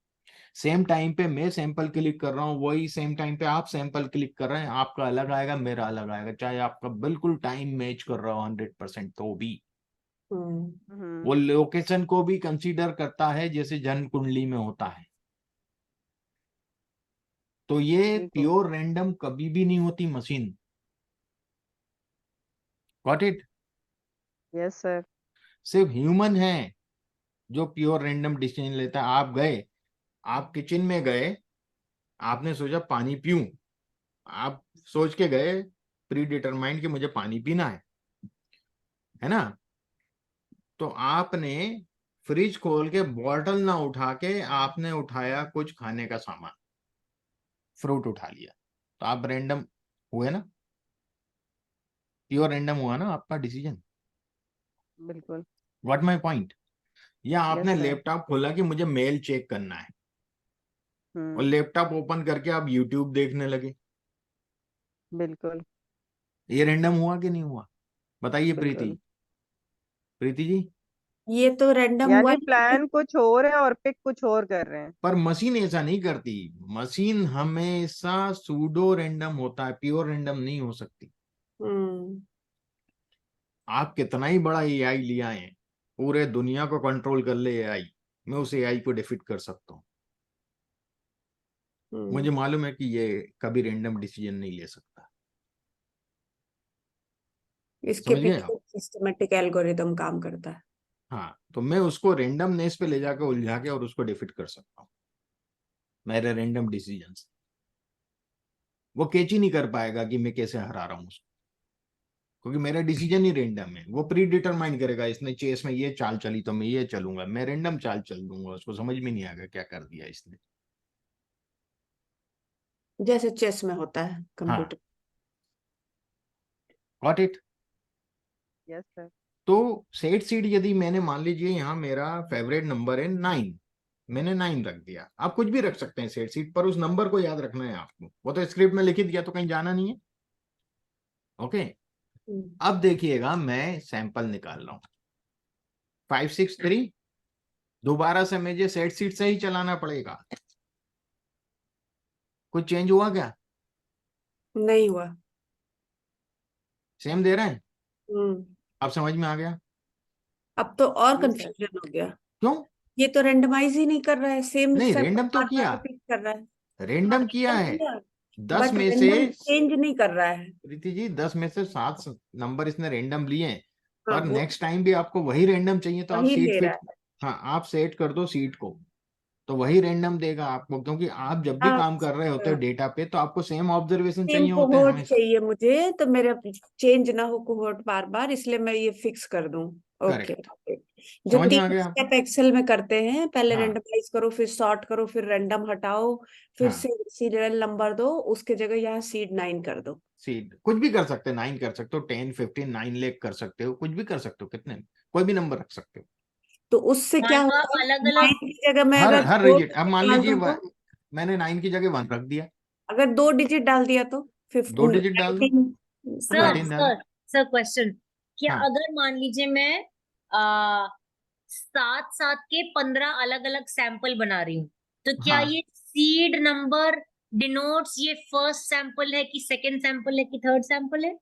सेम टाइम पे मैं सैंपल क्लिक कर रहा हूँ, वही सेम टाइम पे आप सैंपल क्लिक कर रहे हैं, आपका अलग आएगा, मेरा अलग आएगा, चाहे आपका बिल्कुल टाइम मैच कर रहा हो 100%, तो भी वो लोकेशन को भी कंसीडर करता है जैसे जन्म कुंडली में होता है। तो ये ठीक हो प्योर रैंडम कभी भी नहीं होती मशीन। Got it? गया। Yes sir. सिर्फ ह्यूमन है जो प्योर रैंडम डिसीजन लेता है। आप गए, आप किचन में गए, आपने सोचा पानी पीऊं, आप सोच के गए प्री डिटरमाइंड कि मुझे पानी पीना है ना, तो आपने फ्रिज खोल के बॉटल ना उठा के आपने उठाया कुछ खाने का सामान, फ्रूट उठा लिया, तो आप रैंडम हुए ना, प्योर रैंडम हुआ ना आपका डिसीजन। बिल्कुल। What my point? या आपने यस सर। लैपटॉप खोला कि मुझे मेल चेक करना है, और लैपटॉप ओपन करके आप यूट्यूब देखने लगे, बिल्कुल। ये रैंडम हुआ कि नहीं हुआ? बताइए प्रीति, बिल्कुल। प्रीति जी। ये तो रैंडम हुआ यानी ही नहीं। प्लान कुछ और है और पिक कुछ और कर रहे हैं। पर मशीन ऐसा नहीं करती, मशीन हमेशा सूडो रैंडम होता है, प्योर रैंडम नहीं हो सकती। हम्म आप कितना ही बड़ा एआई लिया है, पूरे दुनिया को कंट्रोल कर ले एआई, मैं उस एआई को डिफीट कर सकता हूँ। मुझे हम्म मालूम है कि ये कभी रैंडम डिसीजन नहीं ले सकता। इसके समझ गए आप? पीछे सिस्टमेटिक एल्गोरिदम काम करता है। हाँ, तो मैं उसको रैंडमनेस पे ले जाकर उलझा के और उसको डिफीट कर सकता हूँ मेरे रैंडम डिसीजन से। वो कैच ही नहीं कर पाएगा कि मैं कैसे हरा रहा हूँ उसको, क्योंकि मेरा डिसीजन ही रैंडम है। वो प्री डिटरमाइन करेगा, इसने चेस में ये चाल चली तो मैं ये चलूंगा, मैं रैंडम चाल चल दूंगा, उसको समझ में नहीं आएगा क्या कर दिया इसने। जैसे चेस में होता है हाँ, computer. Got it? Yes sir. तो सेट सीड, यदि मैंने मान लीजिए यहाँ मेरा फेवरेट नंबर है 9, मैंने 9 रख दिया, आप कुछ भी रख सकते हैं सेट सीट पर, उस नंबर को याद रखना है आपको, वो तो स्क्रिप्ट में लिख ही दिया तो कहीं जाना नहीं है। ओके, अब देखिएगा मैं सैंपल निकाल रहा हूं 563, दोबारा से मुझे सेट सीट से ही चलाना पड़ेगा। कुछ चेंज हुआ क्या? नहीं हुआ। सेम दे रहे हैं? हम्म अब समझ में आ गया? अब तो और जी सर। कंफ्यूजन हो गया। क्यों? ये तो रेंडमाइज ही नहीं कर रहा है, सेम नहीं, सैंपल रेंडम तो बार बार किया, रिपीट कर रहा है। हाँ, रेंडम किया random है। किया, 10 बट में से, रेंडम चेंज नहीं कर रहा है। प्रीति जी, 10 में से 7 नंबर इसने रेंडम लिए हैं, हाँ, पर वो नेक्स्ट टाइम भी आपको वही रेंडम चाहिए तो आप वही सीट ले रहा फिट, है। हाँ आप सेट कर दो सीट को, तो वही रेंडम देगा आपको, क्योंकि आप जब भी हाँ, काम कर रहे होते हो डेटा पे तो आपको सेम ऑब्जर्वेशन सेम चाहिए होते हैं कोहोर्ट हमेशा। चाहिए मुझे, तो मेरा चेंज ना हो कोहोर्ट बार बार, इसलिए मैं ये फिक्स कर दूं। ओके। करेक्ट। जो समझ में आ 3 गया आपको? स्टेप एक्सेल में करते हैं, पहले हाँ रेंडमाइज करो, फिर सॉर्ट करो, फिर रैंडम हटाओ, फिर हाँ, से सीरियल नंबर दो, उसके जगह यहाँ सीड 9 कर दो। सीट कुछ भी कर सकते हो, 9 कर सकते हो, 10 15 9 लेख कर सकते हो, कुछ भी कर सकते हो, कितने कोई भी नंबर रख सकते हो। तो उससे क्या मानवा होगा, अलग अलग 9 की जगह मैं हर अगर हर दो डिजिट, अब मान डाल लीजिए दूं तो, मैंने 9 की जगह 1 रख दिया, अगर 2 डिजिट डाल दिया तो 2 डिजिट डाल दो, 19। हाँ, 13 डाल। सर क्वेश्चन, क्या हाँ अगर मान लीजिए मैं आ, 7 7 के 15 अलग अलग सैंपल बना रही हूँ, तो क्या हाँ ये सीड नंबर डिनोट्स ये फर्स्ट सैंपल है कि सेकंड सैंपल है कि थर्ड सैंपल है?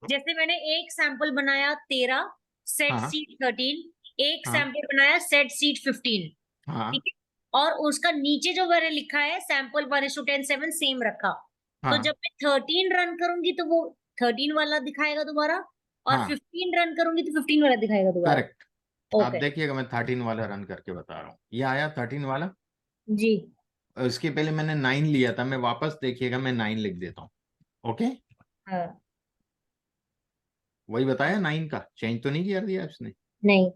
जैसे मैंने एक सैंपल बनाया 13 सेट हाँ सीड 13, एक हाँ सैंपल बनाया सेट सीड 15, हाँ ठीक है, और उसका नीचे जो मैंने लिखा है सैंपल 1:10 सेम रखा। तो हाँ जब मैं 13 रन करूंगी तो वो 13 वाला दिखाएगा दोबारा, और हाँ 15 रन करूंगी तो 15 वाला दिखाएगा दोबारा। करेक्ट। आप ओके देखिएगा, मैं 13 वाला रन करके बता रहा हूँ, ये आया 13 वाला। जी। इसके पहले मैंने 9 लिया था, मैं वापस देखिएगा, मैं 9 लिख देता हूँ। ओके, हाँ वही बताया, 9 का चेंज तो नहीं कर दिया उसने। नहीं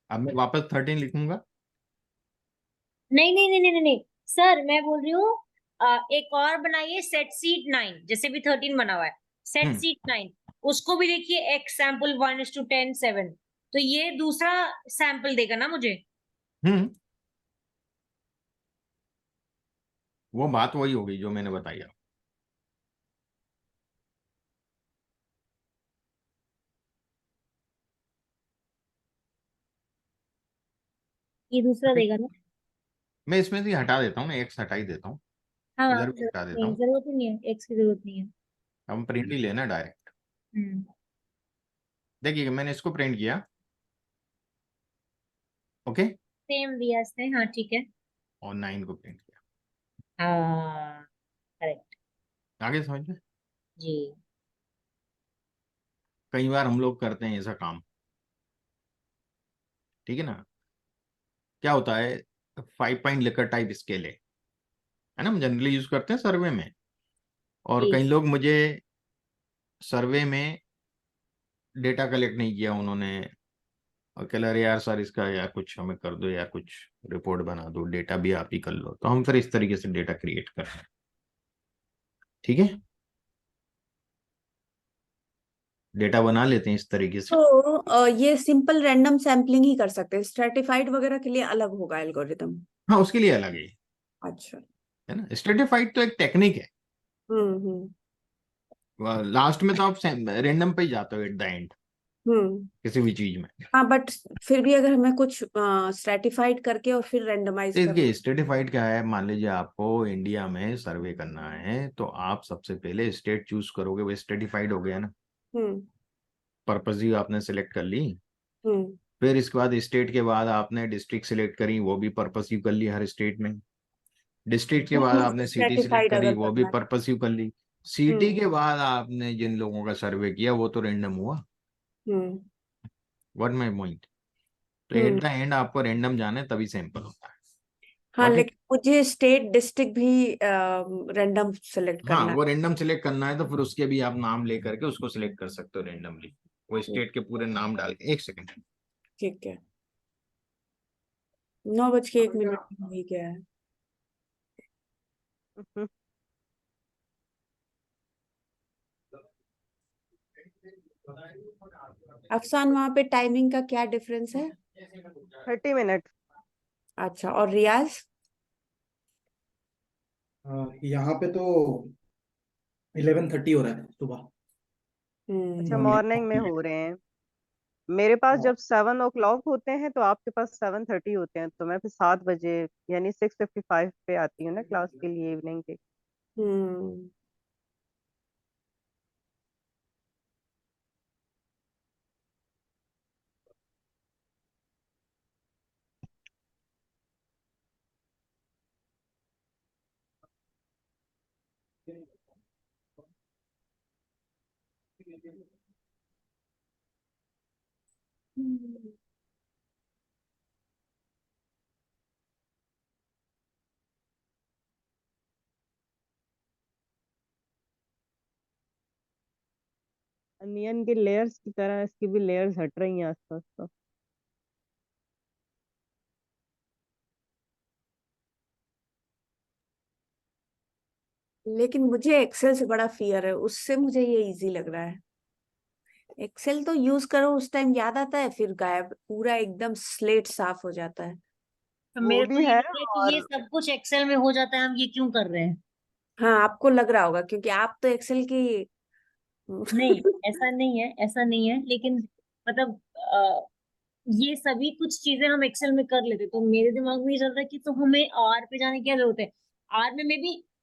अब मैं वापस 13 लिखूंगा। नहीं नहीं नहीं नहीं नहीं नहीं। सर मैं बोल रही हूँ एक और बनाइए सेट सीट 9, जैसे भी 13 बना हुआ है, सेट हम्म सीट 9 उसको भी देखिए एक्स सैंपल 1:10 7। तो ये दूसरा सैंपल देगा ना मुझे। हम्म वो बात वही होगी जो मैंने बताई आपको। ये दूसरा देगा ना। मैं इसमें से हटा देता हूँ ना, एक्स हटा ही देता हूँ, हाँ इधर भी जरूरत हटा देता नहीं, हूँ। जरूरत ही नहीं है, एक्स की जरूरत नहीं है। हम प्रिंट ही लेना डायरेक्ट। हम्म देखिए मैंने इसको प्रिंट किया। ओके, सेम दिया इसने, हाँ ठीक है। और 9 को प्रिंट किया। हाँ करेक्ट आगे समझ में? जी। कई बार हम लोग करते हैं ऐसा काम, ठीक है ना। क्या होता है, 5 पॉइंट लिकर टाइप स्केल है ना, हम जनरली यूज करते हैं सर्वे में। और जी कई लोग मुझे सर्वे में डेटा कलेक्ट नहीं किया उन्होंने, और कह रहे यार सर इसका यार कुछ हमें कर दो, यार कुछ रिपोर्ट बना दो, डेटा भी आप ही कर लो, तो हम फिर इस तरीके से डेटा क्रिएट कर रहे हैं। ठीक है, डेटा बना लेते हैं इस तरीके से। तो ये सिंपल रैंडम सैम्पलिंग ही कर सकते हैं, स्ट्रेटिफाइड वगैरह के लिए अलग होगा एल्गोरिदम। हाँ, उसके लिए अलग अच्छा। है ना। स्ट्रेटिफाइड तो एक टेक्निक है, हम्म। लास्ट में तो आप रैंडम पे ही जाते हो एट द एंड हम्म। किसी भी चीज में। हाँ बट फिर भी अगर हमें कुछ स्ट्रेटिफाइड करके और फिर रैंडमाइज करना। देखिए स्ट्रेटिफाइड क्या है, मान लीजिए आपको इंडिया में सर्वे करना है, तो आप सबसे पहले स्टेट चूज करोगे, वो स्ट्रेटिफाइड हो गया ना, हम्म। पर्पज ही आपने सेलेक्ट कर ली। हम्म। फिर इसके बाद स्टेट के बाद आपने डिस्ट्रिक्ट सिलेक्ट करी, वो भी पर्पसिव कर ली हर स्टेट में। डिस्ट्रिक्ट के बाद आपने सिटी सिलेक्ट स्ट्रेटिफाइड करी, अगर वो भी करना है। पर्पसिव कर ली। सिटी हम्म। के बाद आपने जिन लोगों का सर्वे किया वो तो रैंडम हुआ। हम्म। What my point. तो एट हम्म। द एंड आपको रैंडम जाना है, तभी सैंपल होता है। हाँ गॉट इट। लेकिन मुझे स्टेट डिस्ट्रिक्ट भी रैंडम सेलेक्ट हाँ, करना है। वो रैंडम सिलेक्ट करना है, तो फिर उसके भी आप नाम लेकर के उसको सिलेक्ट कर सकते हो रैंडमली, वो स्टेट के पूरे नाम डाल के। एक सेकंड। ठीक है। 9:01 हुई क्या है। हम्म, अफसान वहां पे टाइमिंग का क्या डिफरेंस है। 30 मिनट। अच्छा, और रियाज। यहाँ पे तो 11:30 हो रहा है सुबह अच्छा हम्म। मॉर्निंग में मॉर्निंग। हो रहे हैं। मेरे पास जब 7 o'clock होते हैं तो आपके पास 7:30 होते हैं, तो मैं फिर 7 बजे यानी 6:55 पे आती हूँ ना क्लास के लिए इवनिंग के। हम्म। अनियन के लेयर्स की तरह इसकी भी लेयर्स हट रही हैं आसपास तो। लेकिन मुझे एक्सेल से बड़ा फियर है, उससे मुझे ये इजी लग रहा है। एक्सेल तो यूज करो उस टाइम याद आता है, फिर गायब, पूरा एकदम स्लेट साफ हो जाता है। तो वो मेरे को भी ये है। लग रहा है कि ये और सब कुछ एक्सेल में हो जाता है, हम ये क्यों कर रहे हैं। हाँ आपको लग रहा होगा क्योंकि आप तो एक्सेल की नहीं ऐसा नहीं है, ऐसा नहीं है, लेकिन मतलब ये सभी कुछ चीजें हम एक्सेल में कर लेते, तो मेरे दिमाग में ये चल रहा है कि तो हमें आर पे जाने की क्या जरूरत है। आर में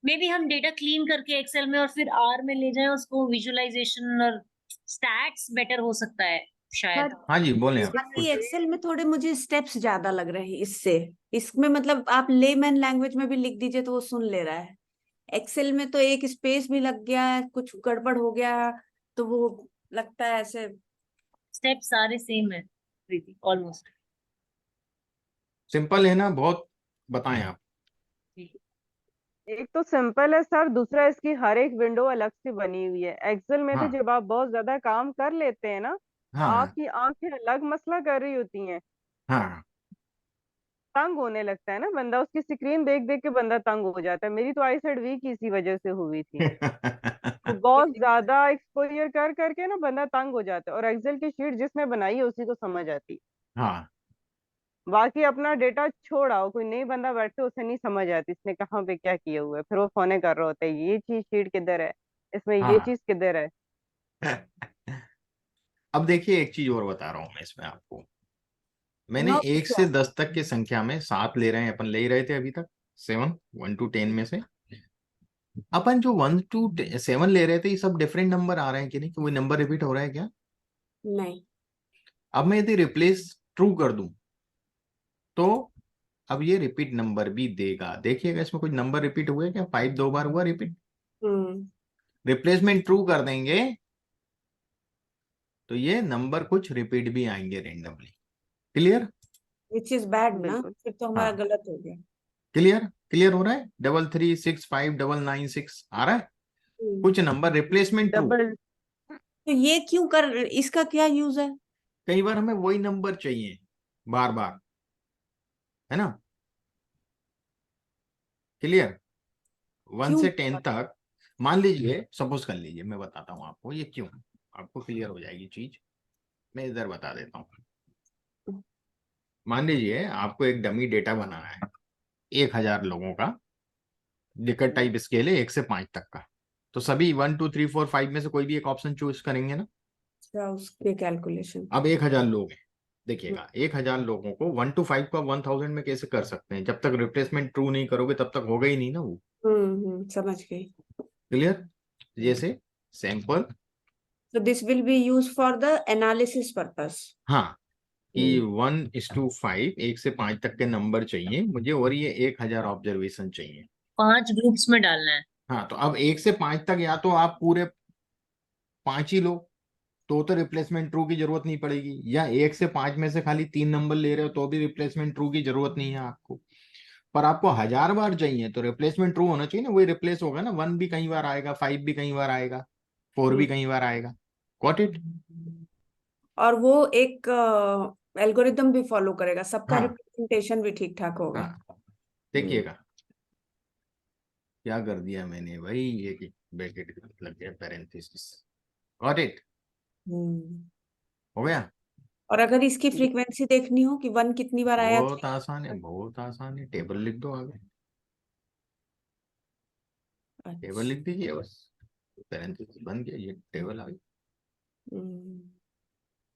मे बी हम डेटा क्लीन करके एक्सेल में और फिर आर में ले जाएं उसको, विजुअलाइजेशन और स्टैट्स बेटर हो सकता है। शायद। हाँ जी बोले आप। बाकी एक्सेल में थोड़े मुझे स्टेप्स ज्यादा लग रहे हैं इससे। इसमें मतलब आप लेमैन लैंग्वेज में भी लिख दीजिए तो वो सुन ले रहा है। एक्सेल में तो एक स्पेस भी लग गया है, कुछ गड़बड़ हो गया तो वो लगता है ऐसे। स्टेप सारे सेम है प्रीति, ऑलमोस्ट। सिंपल है ना बहुत, बताएं आप। एक तो सिंपल है सर, दूसरा इसकी हर एक विंडो अलग से बनी हुई है। एक्सेल में तो हाँ जब आप बहुत ज्यादा काम कर लेते हैं ना, हाँ आपकी आंखें अलग मसला कर रही होती हैं, हाँ तंग होने लगता है ना बंदा, उसकी स्क्रीन देख देख के बंदा तंग हो जाता है। मेरी तो आई साइड वीक इसी वजह से हुई थी। वो बहुत ज्यादा एक्सपोजर कर करके ना बंदा तंग हो जाता है, और एक्सेल की शीट जिसने बनाई है उसी को समझ आती। हाँ बाकी अपना डेटा छोड़ आओ, कोई नई बंदा बैठते उसे नहीं समझ आती इसने कहाँ पे क्या किया हुआ है। फिर वो फोने कर रहा होता है, ये चीज शीट किधर है, इसमें ये हाँ। चीज किधर है। अब देखिए एक चीज और बता रहा हूं मैं इसमें आपको। मैंने 1 से 10 तक की संख्या में 7 ले रहे हैं, अपन ले ही रहे थे अभी तक 7, 1 to 10 में से। अपन जो 1 to 7 ले रहे थे ये सब डिफरेंट नंबर आ रहे हैं कि नहीं, कि वही नंबर रिपीट हो रहा है क्या? नहीं। अब मैं यदि रिप्लेस ट्रू कर दूं तो अब ये रिपीट नंबर भी देगा। देखिएगा इसमें कुछ नंबर रिपीट हुए क्या? 5 2 बार हुआ रिपीट। रिप्लेसमेंट ट्रू कर देंगे तो ये नंबर कुछ रिपीट भी आएंगे randomly. Clear? Which is bad ना, बिल्कुल। फिर तो हमारा हाँ गलत हो गया। क्लियर, क्लियर हो रहा है। 3365996 आ रहा है, कुछ नंबर रिप्लेसमेंट ट्रू। डबल। तो ये क्यों कर, इसका क्या यूज है? कई बार हमें वही नंबर चाहिए बार बार, है ना। क्लियर? 1 क्यों? से 10 तक मान लीजिए, सपोज कर लीजिए, मैं बताता हूं आपको ये क्यों, आपको क्लियर हो जाएगी चीज। मैं इधर बता देता हूँ। मान लीजिए आपको एक डमी डेटा बनाना है 1000 लोगों का, लिकट टाइप स्केल है 1 से 5 तक का। तो सभी 1 2 3 4 5 में से कोई भी एक ऑप्शन चूज करेंगे ना। अच्छा, उसके कैलकुलेशन। अब 1000 लोग हैं, देखिएगा 1000 लोगों को 1 to 5 का 1000 में कैसे कर सकते हैं? जब तक रिप्लेसमेंट ट्रू नहीं करोगे तब तक होगा ही नहीं ना वो। समझ गई। क्लियर? जैसे sample, So this will be used for the analysis purpose. हाँ, कि 1:5 1 से 5 तक के नंबर चाहिए मुझे, और ये 1000 ऑब्जर्वेशन चाहिए। 5 ग्रुप्स में डालना है। हाँ, तो अब 1 से 5 तक या तो आप पूरे 5 ही लो तो रिप्लेसमेंट ट्रू की जरूरत नहीं पड़ेगी, या 1 से 5 में से खाली 3 नंबर ले रहे हो तो भी रिप्लेसमेंट ट्रू की जरूरत नहीं है आपको। पर आपको 1000 बार चाहिए तो रिप्लेसमेंट ट्रू होना चाहिए ना, वही रिप्लेस होगा ना। 1 भी कई बार आएगा, 5 भी कई बार आएगा, 4 भी कई बार आएगा। Got it? और वो एक एल्गोरिदम भी फॉलो करेगा, सबका हाँ रिप्रेजेंटेशन भी ठीक ठाक होगा। हाँ, देखिएगा क्या कर दिया मैंने भाई, ये कि ब्रैकेट लग गया पैरेंथेसिस। Got it? हम्म। हो गया। और अगर इसकी फ्रीक्वेंसी देखनी हो कि 1 कितनी बार आया, बहुत आसान है, बहुत आसान है, टेबल लिख दो आगे, टेबल लिख दीजिए बस, पैरेंथेसिस बन गया, ये टेबल आ गई।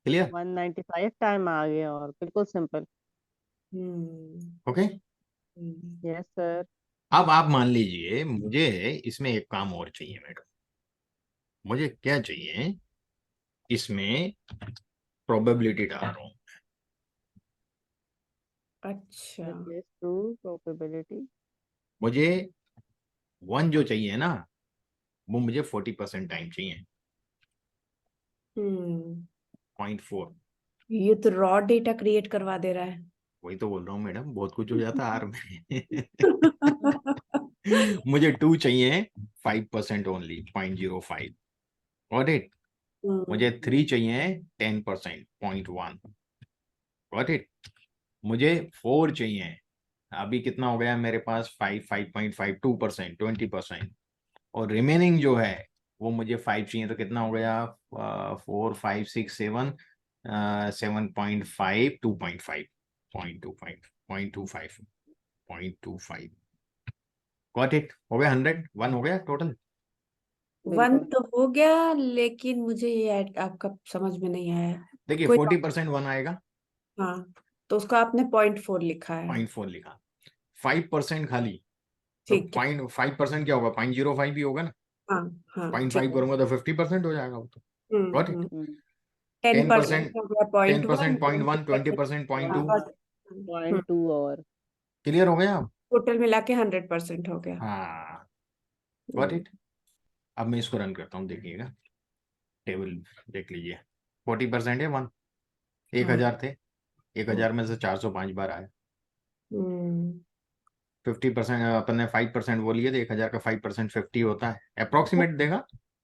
क्लियर? 195 टाइम आ गया, और बिल्कुल सिंपल। ओके। Yes sir. अब आप मान लीजिए मुझे इसमें एक काम और चाहिए मैडम। मुझे क्या चाहिए? इसमें प्रोबेबिलिटी डाल रहा हूं। अच्छा। Replace to probability. मुझे 1 जो चाहिए ना वो मुझे 40% टाइम चाहिए, 0.4। ये तो रॉ डेटा क्रिएट करवा दे रहा है। वही तो बोल रहा हूँ मैडम, बहुत कुछ हो जाता है आर में। मुझे 2 चाहिए 5% ओनली, 0.05। Got it? मुझे 3 चाहिए 10%, 0.1। Got it? मुझे 4 चाहिए, अभी कितना हो गया मेरे पास 5.5, 2%, 20%। और रिमेनिंग जो है वो मुझे 5 चाहिए, तो कितना हो गया 4 5 6 7 7.5, 2.5, 0.25, 0.25, 0.25। Got it? हो गया 100, 1 हो गया टोटल। 1 तो हो गया, लेकिन मुझे ये आपका समझ में नहीं आया। देखिए कोई 40% 1 आएगा, हाँ, तो उसका आपने 0.4 लिखा है। 0.4 लिखा। 5% खाली, तो ठीक है। 5% क्या होगा? 0.05 ही होगा ना। हाँ हाँ, ठीक 0.5 है। करूंगा तो 50% हो जाएगा वो तो। Got it? 10% 10% हो गया 0.1, 0.1, 20% 0.2। 0.2 और क्लियर हो गया अब? टोटल मिला के 100% हो गया। हाँ, गॉट इट। अब मैं इसको रन करता हूँ, देखिएगा टेबल देख लीजिए। 40% है 1, 1000 थे, 1000 में से 405 बार आए। 50% अपन ने 5% वो लिए थे, 1000 का 5% 50 होता है, अप्रोक्सीमेट देगा